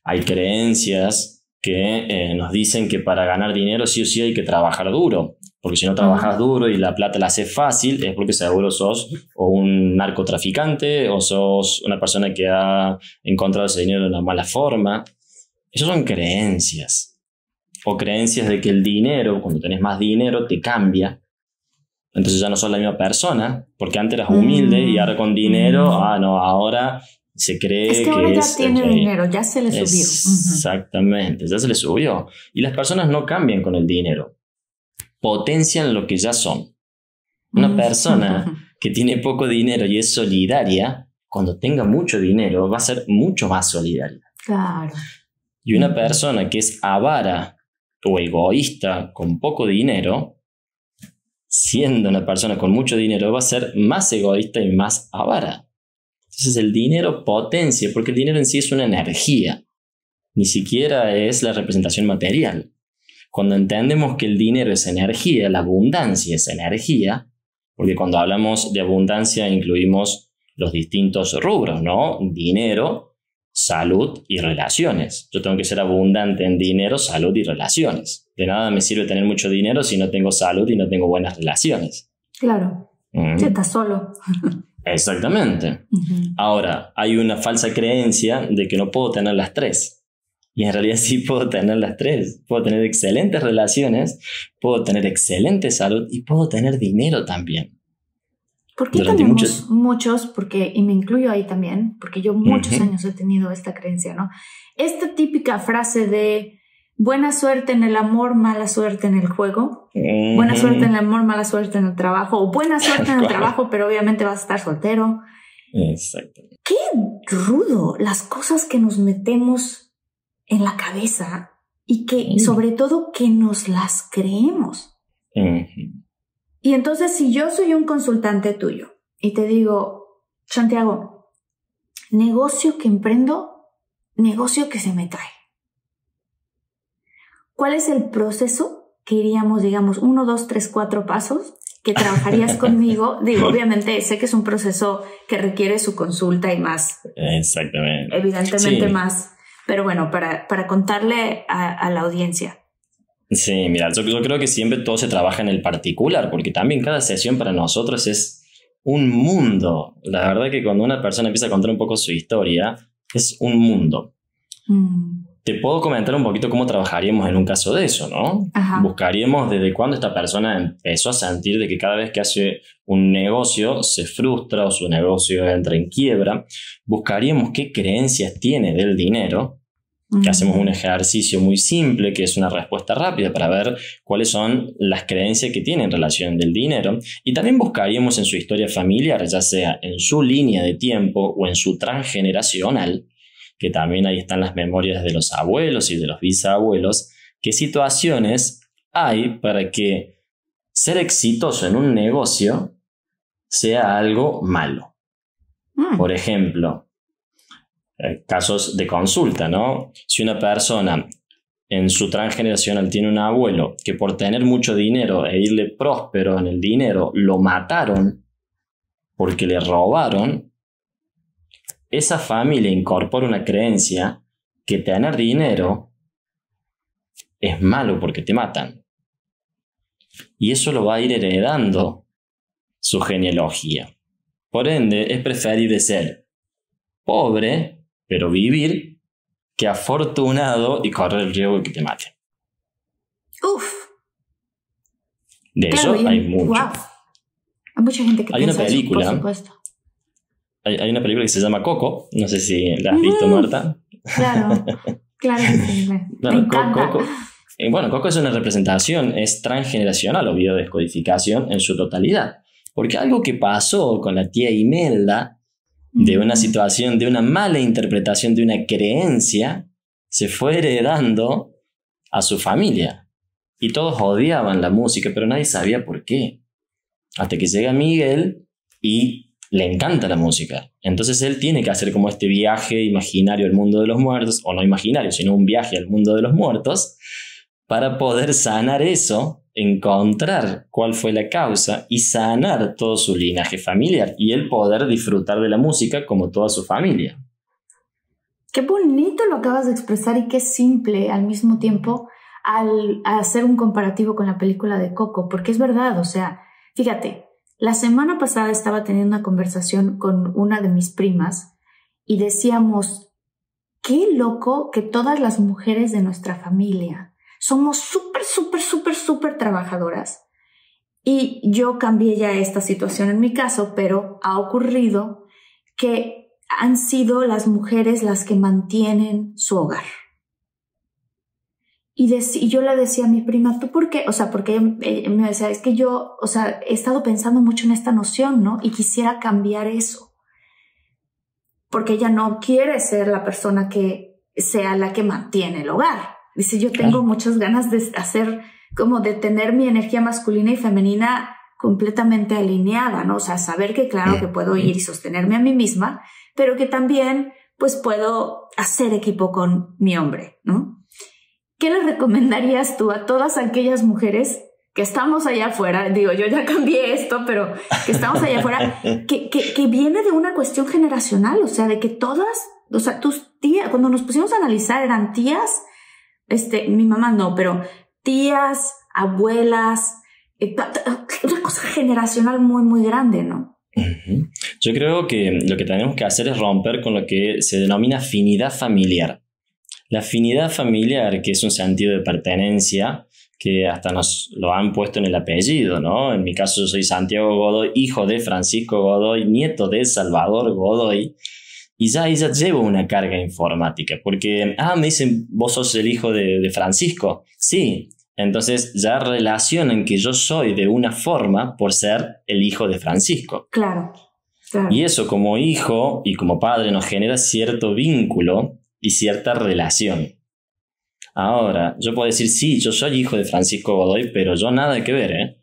Hay creencias que nos dicen que para ganar dinero sí o sí hay que trabajar duro. Porque si no trabajas duro y la plata la haces fácil, es porque seguro sos o un narcotraficante o sos una persona que ha encontrado ese dinero de una mala forma. Esas son creencias. O creencias de que el dinero, cuando tenés más dinero, te cambia. Entonces ya no sos la misma persona, porque antes eras humilde y ahora con dinero, ahora se cree que ahora ya tiene dinero, ya se le subió. Exactamente, ya se le subió. Y las personas no cambian con el dinero, potencian lo que ya son. Una persona que tiene poco dinero y es solidaria, cuando tenga mucho dinero va a ser mucho más solidaria. Claro. Y una persona que es avara o egoísta con poco dinero, siendo una persona con mucho dinero, va a ser más egoísta y más avara. Entonces el dinero potencia, porque el dinero en sí es una energía, ni siquiera es la representación material. Cuando entendemos que el dinero es energía, la abundancia es energía, porque cuando hablamos de abundancia incluimos los distintos rubros, ¿no? Dinero, salud y relaciones. Yo tengo que ser abundante en dinero, salud y relaciones. De nada me sirve tener mucho dinero si no tengo salud y no tengo buenas relaciones. Claro. Si estás solo. Exactamente. Ahora, hay una falsa creencia de que no puedo tener las tres. Y en realidad sí puedo tener las tres. Puedo tener excelentes relaciones, puedo tener excelente salud y puedo tener dinero también. ¿Por qué tenemos muchos? Porque, y me incluyo ahí también, porque yo muchos años he tenido esta creencia, ¿no? Esta típica frase de buena suerte en el amor, mala suerte en el juego. Buena suerte en el amor, mala suerte en el trabajo. O buena suerte en el trabajo, pero obviamente vas a estar soltero. Exactamente. Qué rudo las cosas que nos metemos en la cabeza y que, sobre todo, que nos las creemos. Y entonces, si yo soy un consultante tuyo y te digo, Santiago, negocio que emprendo, negocio que se me cae. ¿Cuál es el proceso que iríamos, digamos, 1, 2, 3, 4 pasos que trabajarías conmigo? Digo, obviamente sé que es un proceso que requiere su consulta y más. Exactamente. Evidentemente sí. Más. Pero bueno, para contarle a la audiencia. Sí, mira, yo creo que siempre todo se trabaja en el particular, porque también cada sesión para nosotros es un mundo. La verdad que cuando una persona empieza a contar un poco su historia, es un mundo. Te puedo comentar un poquito cómo trabajaríamos en un caso de eso, ¿no? Ajá. Buscaríamos desde cuándo esta persona empezó a sentir de que cada vez que hace un negocio se frustra o su negocio entra en quiebra. Buscaríamos qué creencias tiene del dinero, que hacemos un ejercicio muy simple, que es una respuesta rápida para ver cuáles son las creencias que tiene en relación del dinero. Y también buscaríamos en su historia familiar, ya sea en su línea de tiempo o en su transgeneracional, que también ahí están las memorias de los abuelos y de los bisabuelos, qué situaciones hay para que ser exitoso en un negocio sea algo malo. Por ejemplo, casos de consulta, ¿no? Si una persona en su transgeneracional tiene un abuelo que por tener mucho dinero e irle próspero en el dinero lo mataron porque le robaron, esa familia incorpora una creencia que tener dinero es malo porque te matan. Y eso lo va a ir heredando su genealogía. Por ende, es preferible ser pobre, pero vivir, que afortunado y correr el riesgo de que te maten. Uf. De claro, eso hay mucho. Wow. Hay mucha gente que hay piensa una película, eso, por supuesto. Hay una película que se llama Coco, no sé si la has visto, Marta. Claro, claro que sí. Me encanta. Coco es una representación, es transgeneracional o biodescodificación en su totalidad. Porque algo que pasó con la tía Imelda, de una situación, de una mala interpretación de una creencia, se fue heredando a su familia. Y todos odiaban la música, pero nadie sabía por qué. Hasta que llega Miguel y le encanta la música. Entonces él tiene que hacer como este viaje imaginario al mundo de los muertos, o no imaginario, sino un viaje al mundo de los muertos, para poder sanar eso, encontrar cuál fue la causa y sanar todo su linaje familiar y él poder disfrutar de la música como toda su familia. Qué bonito lo acabas de expresar y qué simple al mismo tiempo al hacer un comparativo con la película de Coco, porque es verdad, o sea, fíjate, la semana pasada estaba teniendo una conversación con una de mis primas y decíamos, qué loco que todas las mujeres de nuestra familia somos súper trabajadoras. Y yo cambié ya esta situación en mi caso, pero ha ocurrido que han sido las mujeres las que mantienen su hogar. Y yo le decía a mi prima, ¿tú por qué? O sea, porque ella me decía, es que yo, o sea, he estado pensando mucho en esta noción, ¿no? Y quisiera cambiar eso. Porque ella no quiere ser la persona que sea la que mantiene el hogar. Dice, yo tengo muchas ganas de hacer, como de tener mi energía masculina y femenina completamente alineada, ¿no? O sea, saber que claro que puedo ir y sostenerme a mí misma, pero que también, pues, puedo hacer equipo con mi hombre, ¿no? ¿Qué le recomendarías tú a todas aquellas mujeres que estamos allá afuera? Digo, yo ya cambié esto, pero que estamos allá afuera, que viene de una cuestión generacional, o sea, de que todas, o sea, tus tías, cuando nos pusimos a analizar, eran tías, mi mamá no, pero tías, abuelas, una cosa generacional muy grande, ¿no? Yo creo que lo que tenemos que hacer es romper con lo que se denomina afinidad familiar. La afinidad familiar, que es un sentido de pertenencia, que hasta nos lo han puesto en el apellido, ¿no? En mi caso yo soy Santiago Godoy, hijo de Francisco Godoy, nieto de Salvador Godoy, y ya llevo una carga informática, porque, me dicen, vos sos el hijo de Francisco. Sí, entonces ya relacionan que yo soy de una forma por ser el hijo de Francisco. Claro. Y eso como hijo y como padre nos genera cierto vínculo y cierta relación. Ahora, yo puedo decir, sí, yo soy hijo de Francisco Godoy, pero yo nada que ver, ¿eh?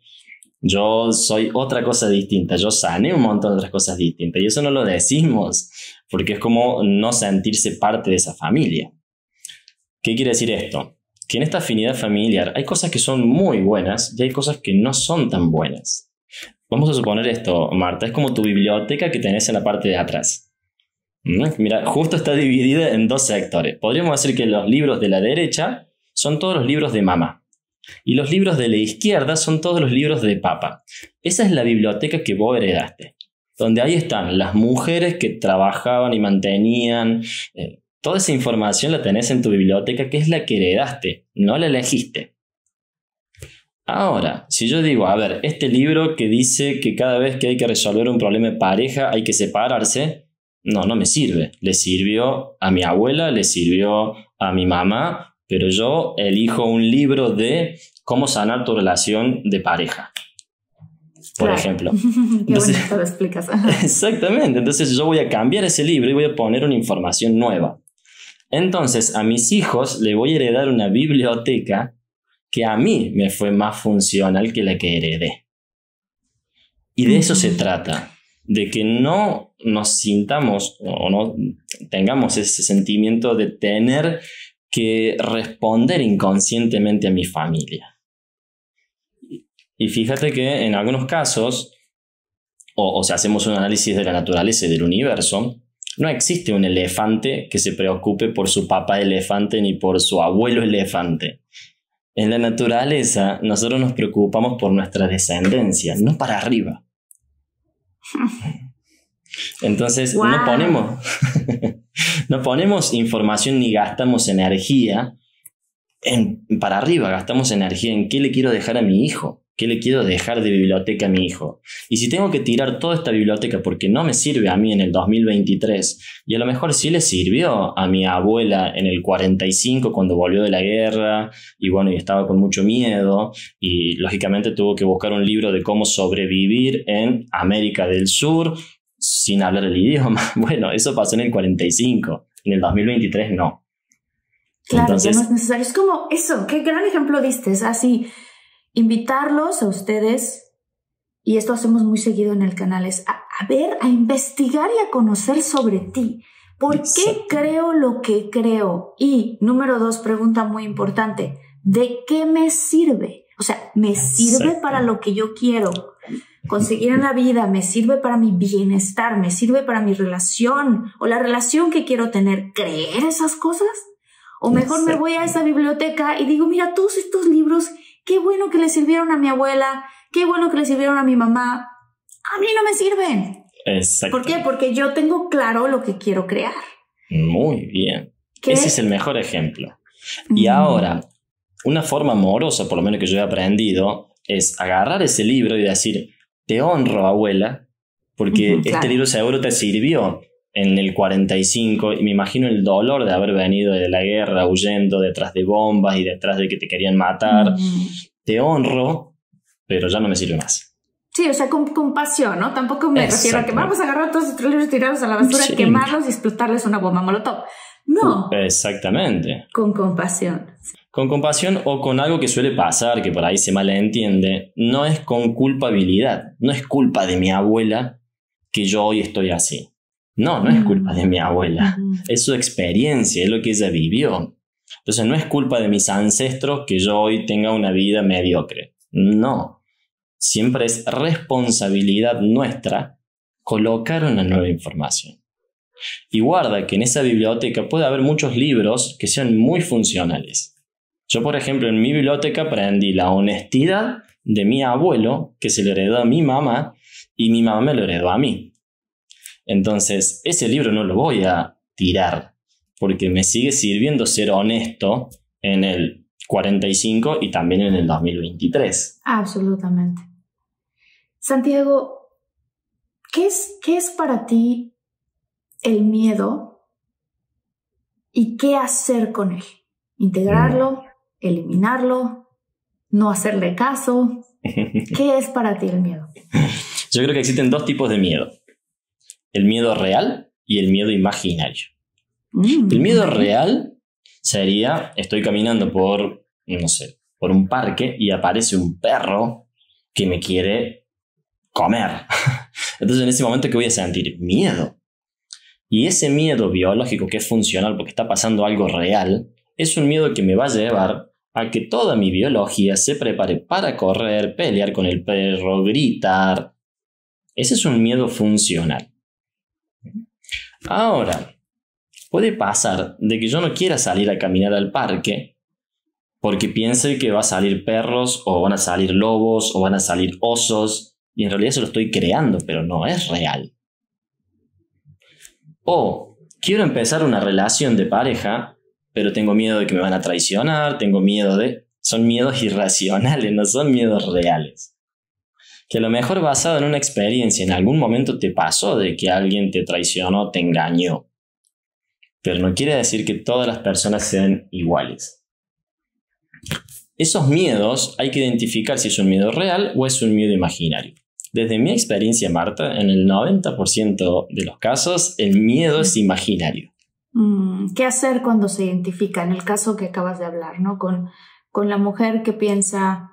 Yo soy otra cosa distinta, yo sané un montón de otras cosas distintas y eso no lo decimos porque es como no sentirse parte de esa familia. ¿Qué quiere decir esto? Que en esta afinidad familiar hay cosas que son muy buenas y hay cosas que no son tan buenas. Vamos a suponer esto, Marta, es como tu biblioteca que tenés en la parte de atrás. Mira, justo está dividida en dos sectores. Podríamos decir que los libros de la derecha son todos los libros de mamá y los libros de la izquierda son todos los libros de papá. Esa es la biblioteca que vos heredaste, donde ahí están las mujeres que trabajaban y mantenían. Toda esa información la tenés en tu biblioteca, que es la que heredaste, no la elegiste. Ahora, si yo digo, a ver, este libro que dice que cada vez que hay que resolver un problema de pareja hay que separarse, no me sirve. Le sirvió a mi abuela, le sirvió a mi mamá, pero yo elijo un libro de cómo sanar tu relación de pareja, por ejemplo. Qué bonito lo explicas. Exactamente, entonces yo voy a cambiar ese libro y voy a poner una información nueva. Entonces a mis hijos le voy a heredar una biblioteca que a mí me fue más funcional que la que heredé. Y de eso se trata, de que no nos sintamos o no tengamos ese sentimiento de tener que responder inconscientemente a mi familia. Y fíjate que en algunos casos, o si hacemos un análisis de la naturaleza y del universo, no existe un elefante que se preocupe por su papá elefante ni por su abuelo elefante. En la naturaleza, nosotros nos preocupamos por nuestra descendencia, no para arriba. Entonces, wow. No ponemos información ni gastamos energía para arriba, gastamos energía en qué le quiero dejar a mi hijo, qué le quiero dejar de biblioteca a mi hijo. Y si tengo que tirar toda esta biblioteca porque no me sirve a mí en el 2023, y a lo mejor sí le sirvió a mi abuela en el 45 cuando volvió de la guerra, y bueno, y estaba con mucho miedo, y lógicamente tuvo que buscar un libro de cómo sobrevivir en América del Sur sin hablar el idioma. Bueno, eso pasó en el 45, en el 2023 no. Claro, entonces, ya no es necesario. Es como eso, qué gran ejemplo diste, es así. Invitarlos a ustedes, y esto hacemos muy seguido en el canal, es a ver, a investigar y a conocer sobre ti. ¿Por qué creo lo que creo? Y número 2, pregunta muy importante, ¿de qué me sirve? O sea, ¿me sirve para lo que yo quiero conseguir en la vida? ¿Me sirve para mi bienestar? ¿Me sirve para mi relación? ¿O la relación que quiero tener? ¿Creer esas cosas? O mejor me voy a esa biblioteca y digo, mira, todos estos libros, qué bueno que le sirvieron a mi abuela, qué bueno que le sirvieron a mi mamá. A mí no me sirven. Exacto. ¿Por qué? Porque yo tengo claro lo que quiero crear. Muy bien. Ese es el mejor ejemplo. Y ahora, una forma amorosa, por lo menos que yo he aprendido, es agarrar ese libro y decir, te honro, abuela, porque este libro seguro te sirvió en el 45 y me imagino el dolor de haber venido de la guerra huyendo detrás de bombas y detrás de que te querían matar. Te honro, pero ya no me sirve más. Sí, o sea, con compasión, ¿no? Tampoco me refiero a que vamos a agarrar todos estos libros, tirarlos a la basura, quemarlos y explotarles una bomba molotov. No. Exactamente. Con compasión. Con compasión o con algo que suele pasar, que por ahí se malentiende, no es con culpabilidad. No es culpa de mi abuela que yo hoy estoy así. No es culpa de mi abuela. Es su experiencia, es lo que ella vivió. Entonces no es culpa de mis ancestros que yo hoy tenga una vida mediocre. No. Siempre es responsabilidad nuestra colocar una nueva información. Y guarda que en esa biblioteca puede haber muchos libros que sean muy funcionales. Yo, por ejemplo, en mi biblioteca aprendí la honestidad de mi abuelo, que se le heredó a mi mamá, y mi mamá me lo heredó a mí. Entonces, ese libro no lo voy a tirar, porque me sigue sirviendo ser honesto en el 45 y también en el 2023. Absolutamente. Santiago, ¿qué es para ti el miedo y qué hacer con él? ¿Integrarlo? ¿Eliminarlo? ¿No hacerle caso? ¿Qué es para ti el miedo? Yo creo que existen dos tipos de miedo. El miedo real y el miedo imaginario. El miedo real sería, estoy caminando por un parque y aparece un perro que me quiere comer. Entonces en ese momento, ¿qué voy a sentir? Miedo. Y ese miedo biológico que es funcional porque está pasando algo real, es un miedo que me va a llevar a que toda mi biología se prepare para correr, pelear con el perro, gritar. Ese es un miedo funcional. Ahora, puede pasar de que yo no quiera salir a caminar al parque porque piense que va a salir perros o van a salir lobos o van a salir osos y en realidad eso lo estoy creando, pero no es real. O quiero empezar una relación de pareja, pero tengo miedo de que me van a traicionar, tengo miedo de... Son miedos irracionales, no son miedos reales. Que a lo mejor basado en una experiencia, en algún momento te pasó de que alguien te traicionó, te engañó. Pero no quiere decir que todas las personas sean iguales. Esos miedos hay que identificar si es un miedo real o es un miedo imaginario. Desde mi experiencia, Marta, en el 90% de los casos, el miedo es imaginario. ¿Qué hacer cuando se identifica? En el caso que acabas de hablar, ¿no? Con la mujer que piensa,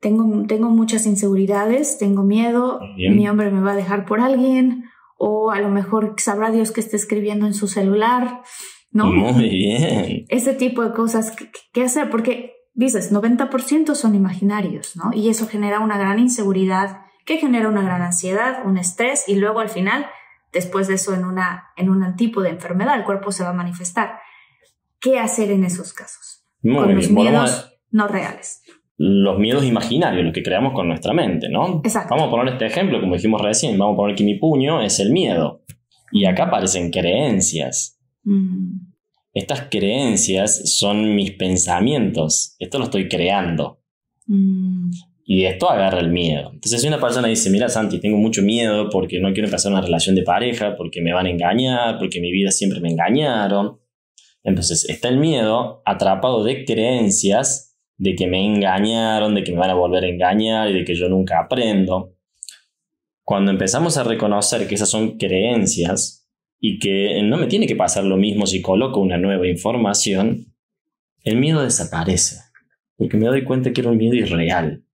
tengo muchas inseguridades, tengo miedo, mi hombre me va a dejar por alguien, o a lo mejor sabrá Dios que está escribiendo en su celular, ¿no? Muy bien. Ese tipo de cosas, ¿qué hacer? Porque dices, 90% son imaginarios, ¿no? Y eso genera una gran inseguridad, que genera una gran ansiedad, un estrés, y luego al final, después de eso, en un tipo de enfermedad, el cuerpo se va a manifestar. ¿Qué hacer en esos casos? Con los miedos no reales. Los miedos imaginarios, los que creamos con nuestra mente, ¿no? Exacto. Vamos a poner este ejemplo, como dijimos recién, vamos a poner que mi puño es el miedo. Y acá aparecen creencias. Estas creencias son mis pensamientos. Esto lo estoy creando. Y de esto agarra el miedo. Entonces si una persona dice, mira Santi, tengo mucho miedo porque no quiero empezar una relación de pareja, porque me van a engañar, porque en mi vida siempre me engañaron. Entonces está el miedo atrapado de creencias de que me engañaron, de que me van a volver a engañar y de que yo nunca aprendo. Cuando empezamos a reconocer que esas son creencias y que no me tiene que pasar lo mismo si coloco una nueva información, el miedo desaparece. Porque me doy cuenta que era un miedo irreal.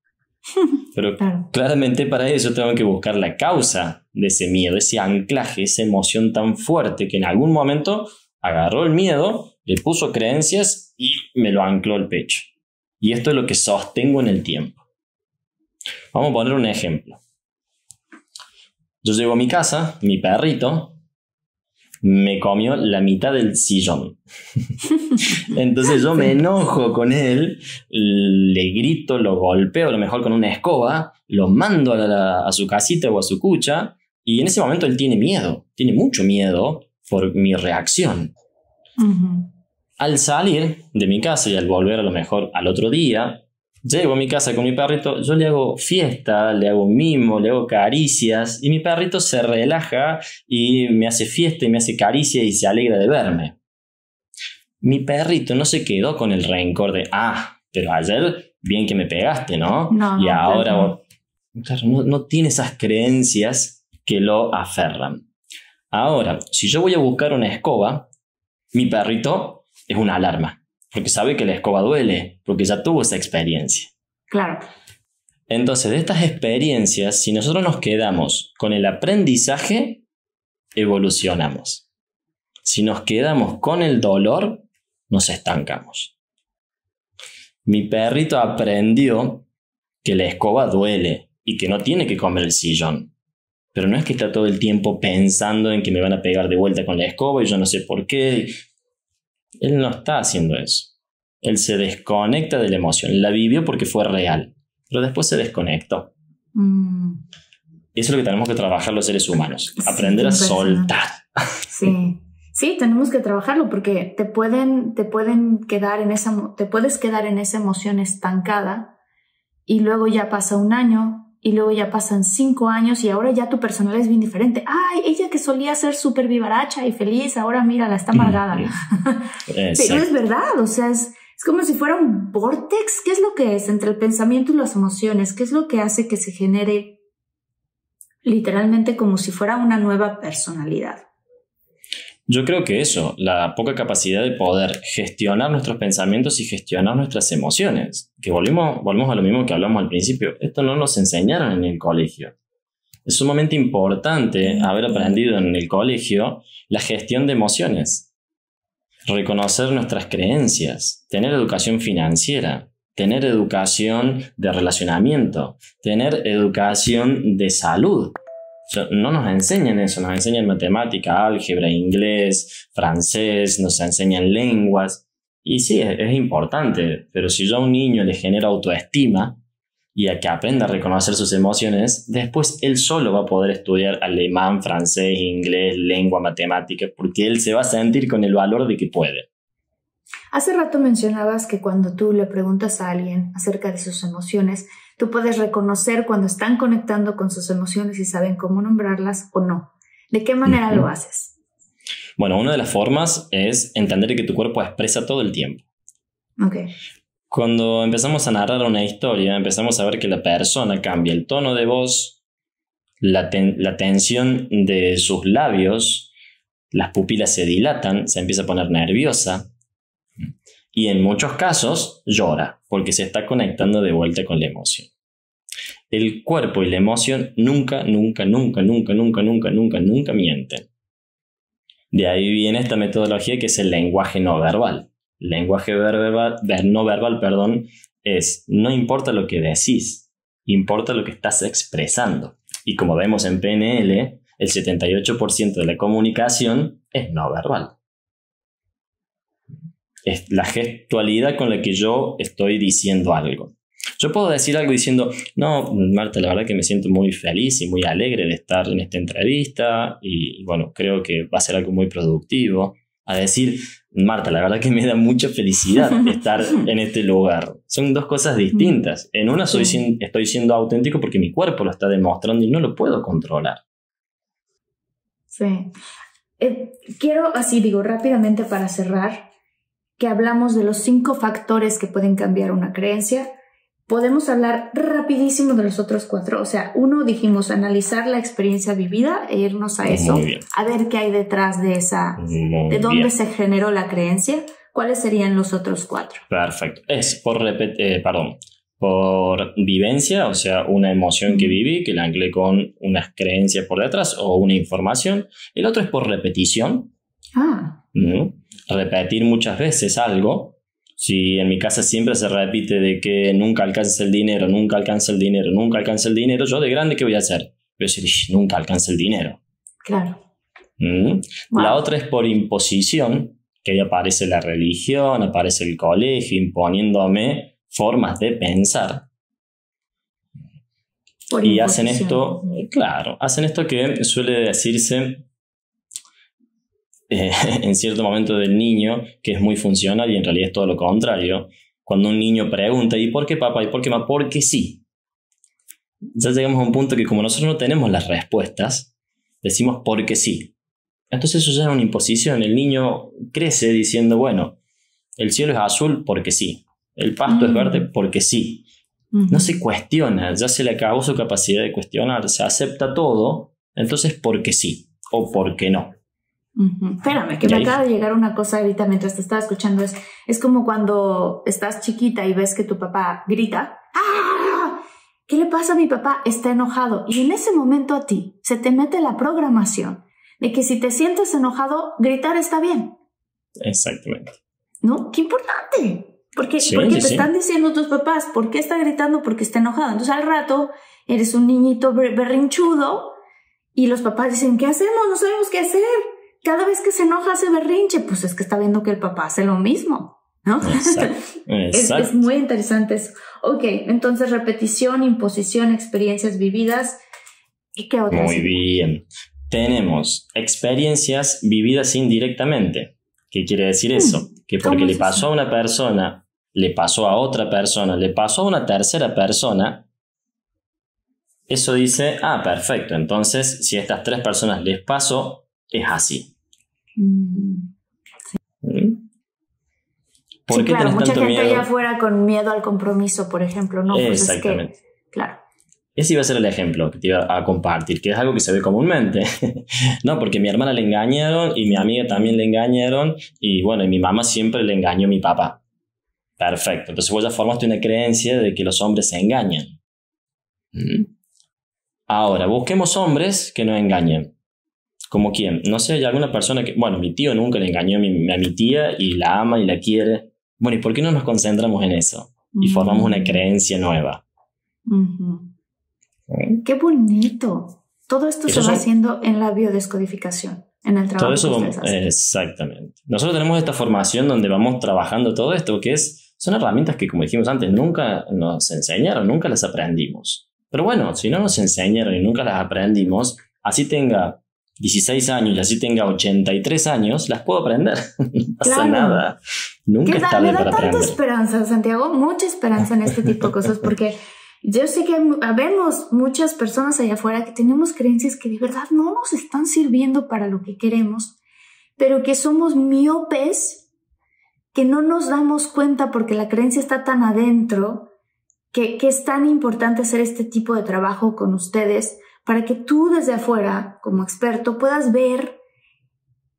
Pero claramente para eso tengo que buscar la causa de ese miedo, ese anclaje, esa emoción tan fuerte que en algún momento agarró el miedo, le puso creencias y me lo ancló al pecho. Y esto es lo que sostengo en el tiempo. Vamos a poner un ejemplo. Yo llego a mi casa, mi perrito me comió la mitad del sillón. Entonces yo me enojo con él, le grito, lo golpeo, a lo mejor con una escoba, lo mando a su casita o a su cucha, y en ese momento él tiene miedo, tiene mucho miedo por mi reacción. Al salir de mi casa y al volver a lo mejor al otro día, llego a mi casa con mi perrito, yo le hago fiesta, le hago mimo, le hago caricias y mi perrito se relaja y me hace fiesta y me hace caricia y se alegra de verme. Mi perrito no se quedó con el rencor de, pero ayer bien que me pegaste, ¿no? Y ahora... Claro, no tiene esas creencias que lo aferran. Ahora, si yo voy a buscar una escoba, mi perrito es una alarma. Porque sabe que la escoba duele, porque ya tuvo esa experiencia. Claro. Entonces, de estas experiencias, si nosotros nos quedamos con el aprendizaje, evolucionamos. Si nos quedamos con el dolor, nos estancamos. Mi perrito aprendió que la escoba duele y que no tiene que comer el sillón. Pero no es que está todo el tiempo pensando en que me van a pegar de vuelta con la escoba y yo no sé por qué. Él no está haciendo eso. Él se desconecta de la emoción. La vivió porque fue real, pero después se desconectó. Eso es lo que tenemos que trabajar los seres humanos. Aprender a soltar. Sí, tenemos que trabajarlo porque te puedes quedar en esa emoción estancada y luego ya pasa un año y luego ya pasan 5 años y ahora ya tu personalidad es bien diferente. Ay, ella que solía ser súper vivaracha y feliz, ahora mírala, está amargada. Pero es verdad, o sea, es como si fuera un vórtex. ¿Qué es lo que es entre el pensamiento y las emociones? ¿Qué es lo que hace que se genere literalmente como si fuera una nueva personalidad? Yo creo que eso, la poca capacidad de poder gestionar nuestros pensamientos y gestionar nuestras emociones. Que volvemos a lo mismo que hablamos al principio. Esto no nos enseñaron en el colegio. Es sumamente importante haber aprendido en el colegio la gestión de emociones. Reconocer nuestras creencias, tener educación financiera, tener educación de relacionamiento, tener educación de salud. No nos enseñan eso, nos enseñan matemática, álgebra, inglés, francés, nos enseñan lenguas. Y sí, es importante, pero si yo a un niño le genero autoestima y a que aprenda a reconocer sus emociones, después él solo va a poder estudiar alemán, francés, inglés, lengua, matemática, porque él se va a sentir con el valor de que puede. Hace rato mencionabas que cuando tú le preguntas a alguien acerca de sus emociones, tú puedes reconocer cuando están conectando con sus emociones y saben cómo nombrarlas o no. ¿De qué manera lo haces? Bueno, una de las formas es entender que tu cuerpo expresa todo el tiempo. Okay. Cuando empezamos a narrar una historia, empezamos a ver que la persona cambia el tono de voz, la tensión de sus labios, las pupilas se dilatan, se empieza a poner nerviosa y en muchos casos llora porque se está conectando de vuelta con la emoción. El cuerpo y la emoción nunca mienten. De ahí viene esta metodología que es el lenguaje no verbal. El lenguaje no verbal, es no importa lo que decís, importa lo que estás expresando. Y como vemos en PNL, el 78% de la comunicación es no verbal. Es la gestualidad con la que yo estoy diciendo algo. Yo puedo decir algo diciendo, no, Marta, la verdad que me siento muy feliz y muy alegre de estar en esta entrevista y bueno, creo que va a ser algo muy productivo. A decir, Marta, la verdad que me da mucha felicidad estar en este lugar. Son dos cosas distintas. En una estoy siendo auténtico porque mi cuerpo lo está demostrando y no lo puedo controlar. Sí. Quiero, rápidamente para cerrar, que hablamos de los 5 factores que pueden cambiar una creencia. Podemos hablar rapidísimo de los otros 4. O sea, 1 dijimos analizar la experiencia vivida e irnos a eso, a ver qué hay detrás de esa, de dónde se generó la creencia. ¿Cuáles serían los otros 4? Perfecto. Es por vivencia, o sea, una emoción que viví, que la anclé con unas creencias por detrás o una información. El otro es por repetición. Repetir muchas veces algo. Si en mi casa siempre se repite de que nunca alcanza el dinero, nunca alcanza el dinero, nunca alcanza el dinero, yo de grande, ¿qué voy a hacer? Voy a decir, nunca alcanza el dinero. Claro. Wow. La otra es por imposición, que ahí aparece la religión, aparece el colegio, imponiéndome formas de pensar. Y hacen esto, hacen esto que suele decirse en cierto momento del niño, que es muy funcional y en realidad es todo lo contrario. Cuando un niño pregunta, ¿y por qué papá? ¿Y por qué mamá? Porque sí. Ya llegamos a un punto que como nosotros no tenemos las respuestas, decimos porque sí. Entonces eso ya es una imposición. El niño crece diciendo, bueno, el cielo es azul porque sí. El pasto es verde porque sí. No se cuestiona, ya se le acabó su capacidad de cuestionar. Se acepta todo, entonces porque sí o porque no. Espérame, que me acaba de llegar una cosa ahorita mientras te estaba escuchando. Es como cuando estás chiquita y ves que tu papá grita. ¡Ah! ¿Qué le pasa a mi papá? Está enojado. Y en ese momento a ti se te mete la programación de que si te sientes enojado, gritar está bien. Exactamente. ¿No? ¡Qué importante! Porque te están diciendo tus papás, ¿por qué está gritando? Porque está enojado. Entonces al rato eres un niñito berrinchudo y los papás dicen, ¿qué hacemos? No sabemos qué hacer. Cada vez que se enoja hace berrinche, pues es que está viendo que el papá hace lo mismo, ¿no? Exacto. Es muy interesante eso. Ok, entonces repetición, imposición, experiencias vividas. ¿Y qué otras? Muy bien. Tenemos experiencias vividas indirectamente. ¿Qué quiere decir eso? Que porque le pasó a una persona, le pasó a otra persona, le pasó a una tercera persona, eso dice, perfecto, entonces si a estas 3 personas les pasó, es así. ¿Por qué mucha gente allá afuera con miedo al compromiso, por ejemplo, ¿no? Pues exactamente. claro. Ese iba a ser el ejemplo que te iba a compartir, que es algo que se ve comúnmente. No, porque mi hermana le engañaron y mi amiga también le engañaron y bueno, y mi mamá siempre le engañó a mi papá. Perfecto. Entonces vos ya formaste una creencia de que los hombres se engañan. Ahora, busquemos hombres que no engañen. ¿Como quién? No sé, hay alguna persona que... Bueno, mi tío nunca le engañó a mi tía y la ama y la quiere. Bueno, ¿y por qué no nos concentramos en eso? Y formamos una creencia nueva. ¡Qué bonito! Todo esto se va haciendo en la biodescodificación, en el trabajo todo eso, que ustedes hacen. Exactamente. Nosotros tenemos esta formación donde vamos trabajando todo esto, que son herramientas que, como dijimos antes, nunca nos enseñaron, nunca las aprendimos. Pero bueno, si no nos enseñaron y nunca las aprendimos, así tenga 16 años y así tenga 83 años, las puedo aprender. No pasa nada. Nunca es tarde para aprender. Me da tanta esperanza, Santiago, mucha esperanza en este tipo de cosas, porque yo sé que habemos muchas personas allá afuera que tenemos creencias que de verdad no nos están sirviendo para lo que queremos, pero que somos miopes, que no nos damos cuenta porque la creencia está tan adentro, que es tan importante hacer este tipo de trabajo con ustedes para que tú desde afuera, como experto, puedas ver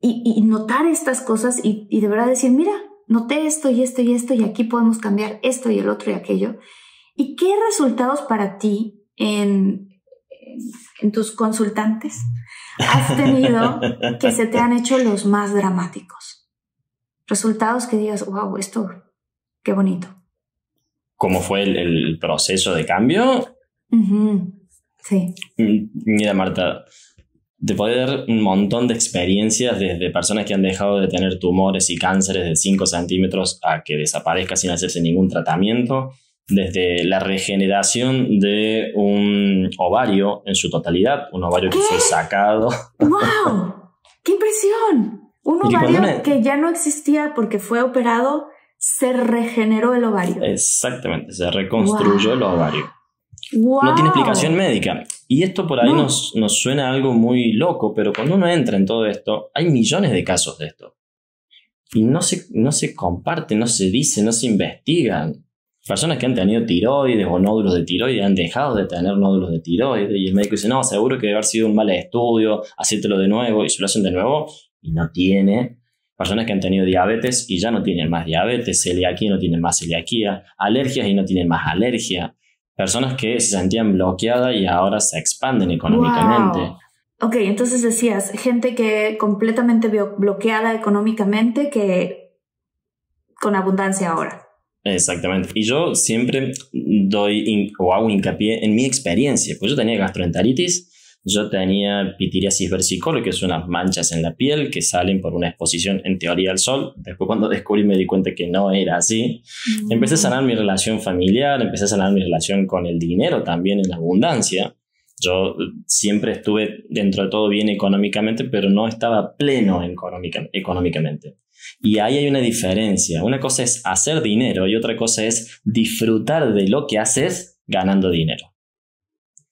y notar estas cosas y de verdad decir, mira, noté esto y esto y esto y aquí podemos cambiar esto y el otro y aquello. ¿Y qué resultados para ti en tus consultantes has tenido que se te han hecho los más dramáticos? Resultados que digas, wow, esto, qué bonito. ¿Cómo fue el proceso de cambio? Sí. Mira, Marta, te puedo dar un montón de experiencias desde personas que han dejado de tener tumores y cánceres de 5 centímetros a que desaparezca sin hacerse ningún tratamiento, desde la regeneración de un ovario en su totalidad, un ovario que fue sacado. ¡Wow! ¡Qué impresión! Un ovario que ya no existía porque fue operado, se regeneró el ovario. Exactamente, se reconstruyó el ovario. Wow. No tiene explicación médica. Y esto por ahí nos suena algo muy loco, pero cuando uno entra en todo esto, hay millones de casos de esto. Y no se comparten, no se dice, no se investigan. Personas que han tenido tiroides o nódulos de tiroides han dejado de tener nódulos de tiroides y el médico dice, no, seguro que debe haber sido un mal estudio, hacértelo de nuevo y se lo hacen de nuevo y no tiene. Personas que han tenido diabetes y ya no tienen más diabetes, celiaquía y no tienen más celiaquía, alergias y no tienen más alergia. Personas que se sentían bloqueadas y ahora se expanden económicamente. Wow. Ok, entonces decías, gente que completamente bloqueada económicamente que con abundancia ahora. Exactamente. Y yo siempre doy o hago hincapié en mi experiencia. Pues yo tenía gastroenteritis, yo tenía pitiriasis versicolor, que son unas manchas en la piel que salen por una exposición en teoría al sol. Después cuando descubrí me di cuenta que no era así. Empecé a sanar mi relación familiar, empecé a sanar mi relación con el dinero también en abundancia. Yo siempre estuve dentro de todo bien económicamente, pero no estaba pleno económicamente. Y ahí hay una diferencia. Una cosa es hacer dinero y otra cosa es disfrutar de lo que haces ganando dinero.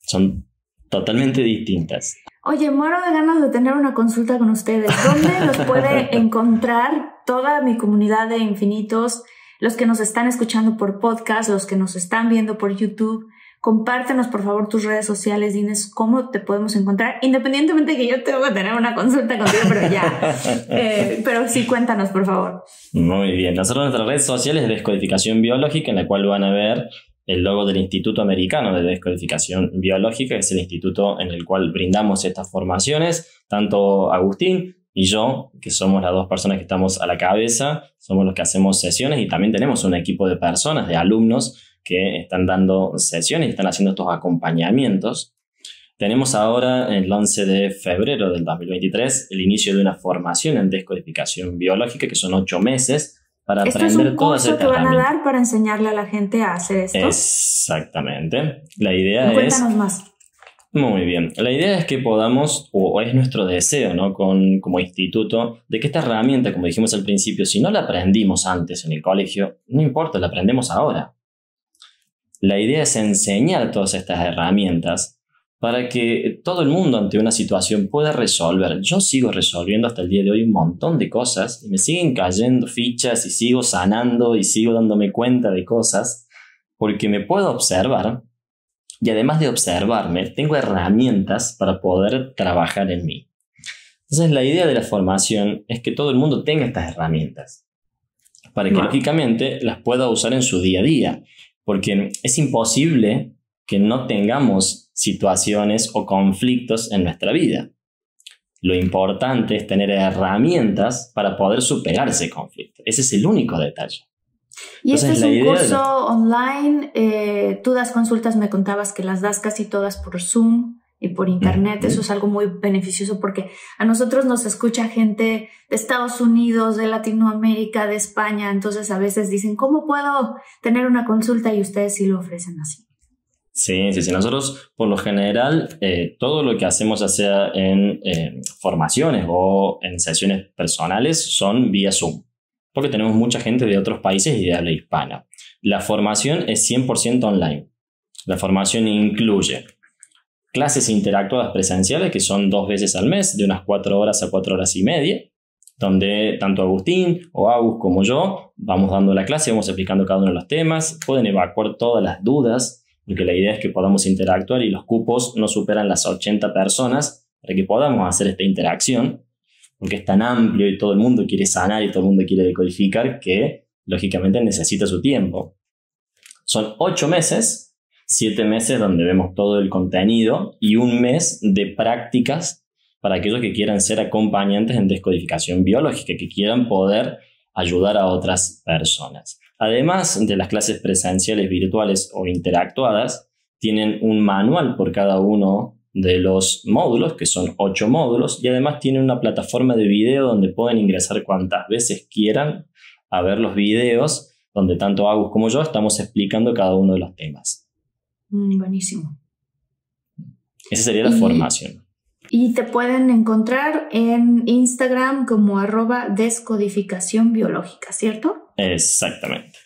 Son totalmente distintas. Oye, muero de ganas de tener una consulta con ustedes. ¿Dónde los puede encontrar toda mi comunidad de infinitos? Los que nos están escuchando por podcast, los que nos están viendo por YouTube. Compártenos, por favor, tus redes sociales. Dinos cómo te podemos encontrar. Independientemente de que yo tengo que tener una consulta contigo, pero ya. Pero sí, cuéntanos, por favor. Muy bien. Nosotros nuestras redes sociales es Descodificación Biológica, en la cual van a ver el logo del Instituto Americano de Descodificación Biológica, que es el instituto en el cual brindamos estas formaciones. Tanto Agustín y yo, que somos las dos personas que estamos a la cabeza, somos los que hacemos sesiones y también tenemos un equipo de personas, de alumnos, que están dando sesiones y están haciendo estos acompañamientos. Tenemos ahora, el 11 de febrero del 2023, el inicio de una formación en descodificación biológica, que son 8 meses, para aprender todas estas herramientas. ¿Esto es un curso que van a dar para enseñarle a la gente a hacer esto? Exactamente. La idea es... Cuéntanos más. Muy bien. La idea es que podamos, o es nuestro deseo, ¿no? Como instituto, de que esta herramienta, como dijimos al principio, si no la aprendimos antes en el colegio, no importa, la aprendemos ahora. La idea es enseñar todas estas herramientas para que todo el mundo ante una situación pueda resolver. Yo sigo resolviendo hasta el día de hoy un montón de cosas y me siguen cayendo fichas y sigo sanando y sigo dándome cuenta de cosas porque me puedo observar Y además de observarme, tengo herramientas para poder trabajar en mí. Entonces la idea de la formación es que todo el mundo tenga estas herramientas para que lógicamente las pueda usar en su día a día, porque es imposible que no tengamos situaciones o conflictos en nuestra vida. Lo importante es tener herramientas para poder superar ese conflicto. Ese es el único detalle. Y entonces, este es un curso online, tú das consultas, me contabas que las das casi todas por Zoom y por internet. Eso es algo muy beneficioso porque a nosotros nos escucha gente de Estados Unidos, de Latinoamérica, de España, entonces a veces dicen, ¿cómo puedo tener una consulta? Y ustedes sí lo ofrecen así. Sí. Nosotros, por lo general, todo lo que hacemos, ya sea en formaciones o en sesiones personales, son vía Zoom, porque tenemos mucha gente de otros países y de habla hispana. La formación es 100% online. La formación incluye clases interactuadas presenciales, que son 2 veces al mes, de unas 4 horas a 4 horas y media, donde tanto Agustín o Agus como yo vamos dando la clase, vamos explicando cada uno de los temas, pueden evacuar todas las dudas, porque la idea es que podamos interactuar y los cupos no superan las 80 personas para que podamos hacer esta interacción, porque es tan amplio y todo el mundo quiere sanar y todo el mundo quiere decodificar que lógicamente necesita su tiempo. Son 8 meses, 7 meses donde vemos todo el contenido y 1 mes de prácticas para aquellos que quieran ser acompañantes en descodificación biológica, que quieran poder ayudar a otras personas. Además de las clases presenciales, virtuales o interactuadas, tienen un manual por cada uno de los módulos, que son 8 módulos, y además tienen una plataforma de video donde pueden ingresar cuantas veces quieran a ver los videos, donde tanto Agus como yo estamos explicando cada uno de los temas. Buenísimo. Esa sería la formación. Y te pueden encontrar en Instagram como @descodificación biológica, ¿cierto? Exactamente.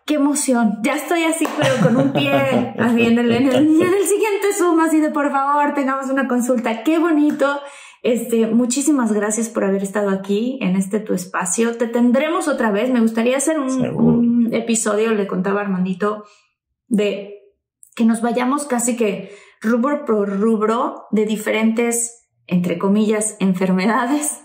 ¡Qué emoción! Ya estoy así, pero con un pie así en el siguiente Zoom, así de por favor, tengamos una consulta. ¡Qué bonito! Muchísimas gracias por haber estado aquí en tu espacio. Te tendremos otra vez. Me gustaría hacer un episodio, le contaba a Armandito, de que nos vayamos casi que rubro por rubro de diferentes, entre comillas, enfermedades.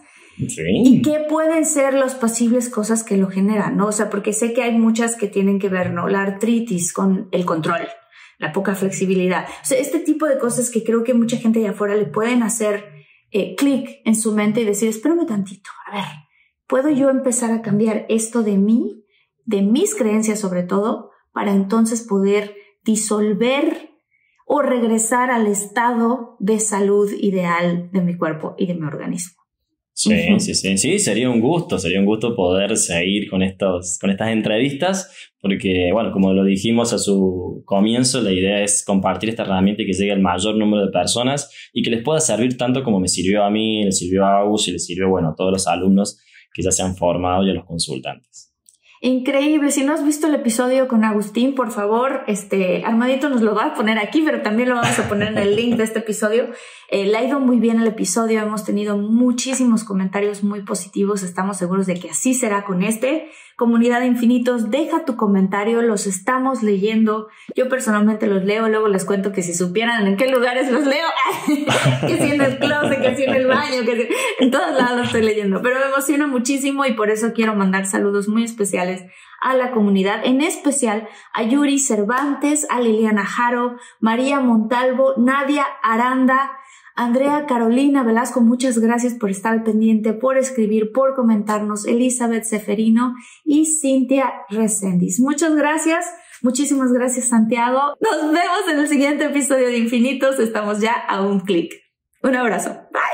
Sí. ¿Y qué pueden ser las posibles cosas que lo generan, ¿no? O sea, porque sé que hay muchas que tienen que ver, ¿no? La artritis con el control, la poca flexibilidad. O sea, este tipo de cosas que creo que mucha gente de afuera le pueden hacer clic en su mente y decir, espérame tantito, a ver, ¿puedo yo empezar a cambiar esto de mí, de mis creencias sobre todo, para entonces poder disolver o regresar al estado de salud ideal de mi cuerpo y de mi organismo? Sí, sería un gusto poder seguir con estas entrevistas, porque, bueno, como lo dijimos a su comienzo, la idea es compartir esta herramienta y que llegue al mayor número de personas y que les pueda servir tanto como me sirvió a mí, le sirvió a Agus y le sirvió, bueno, a todos los alumnos que ya se han formado y a los consultantes. Increíble. Si no has visto el episodio con Agustín, por favor, Armadito nos lo va a poner aquí, pero también lo vamos a poner en el link de este episodio. Le ha ido muy bien el episodio, hemos tenido muchísimos comentarios muy positivos, estamos seguros de que así será con Comunidad de Infinitos, deja tu comentario, los estamos leyendo. Yo personalmente los leo, luego les cuento que si supieran en qué lugares los leo, que si en el closet, que si en el baño, que si en todos lados los estoy leyendo, pero me emociona muchísimo y por eso quiero mandar saludos muy especiales a la comunidad, en especial a Yuri Cervantes, a Liliana Jaro, María Montalvo, Nadia Aranda, Andrea Carolina Velasco, muchas gracias por estar al pendiente, por escribir, por comentarnos, Elizabeth Seferino y Cintia Reséndiz. Muchas gracias, muchísimas gracias, Santiago. Nos vemos en el siguiente episodio de Infinitos, estamos ya a un clic. Un abrazo. Bye.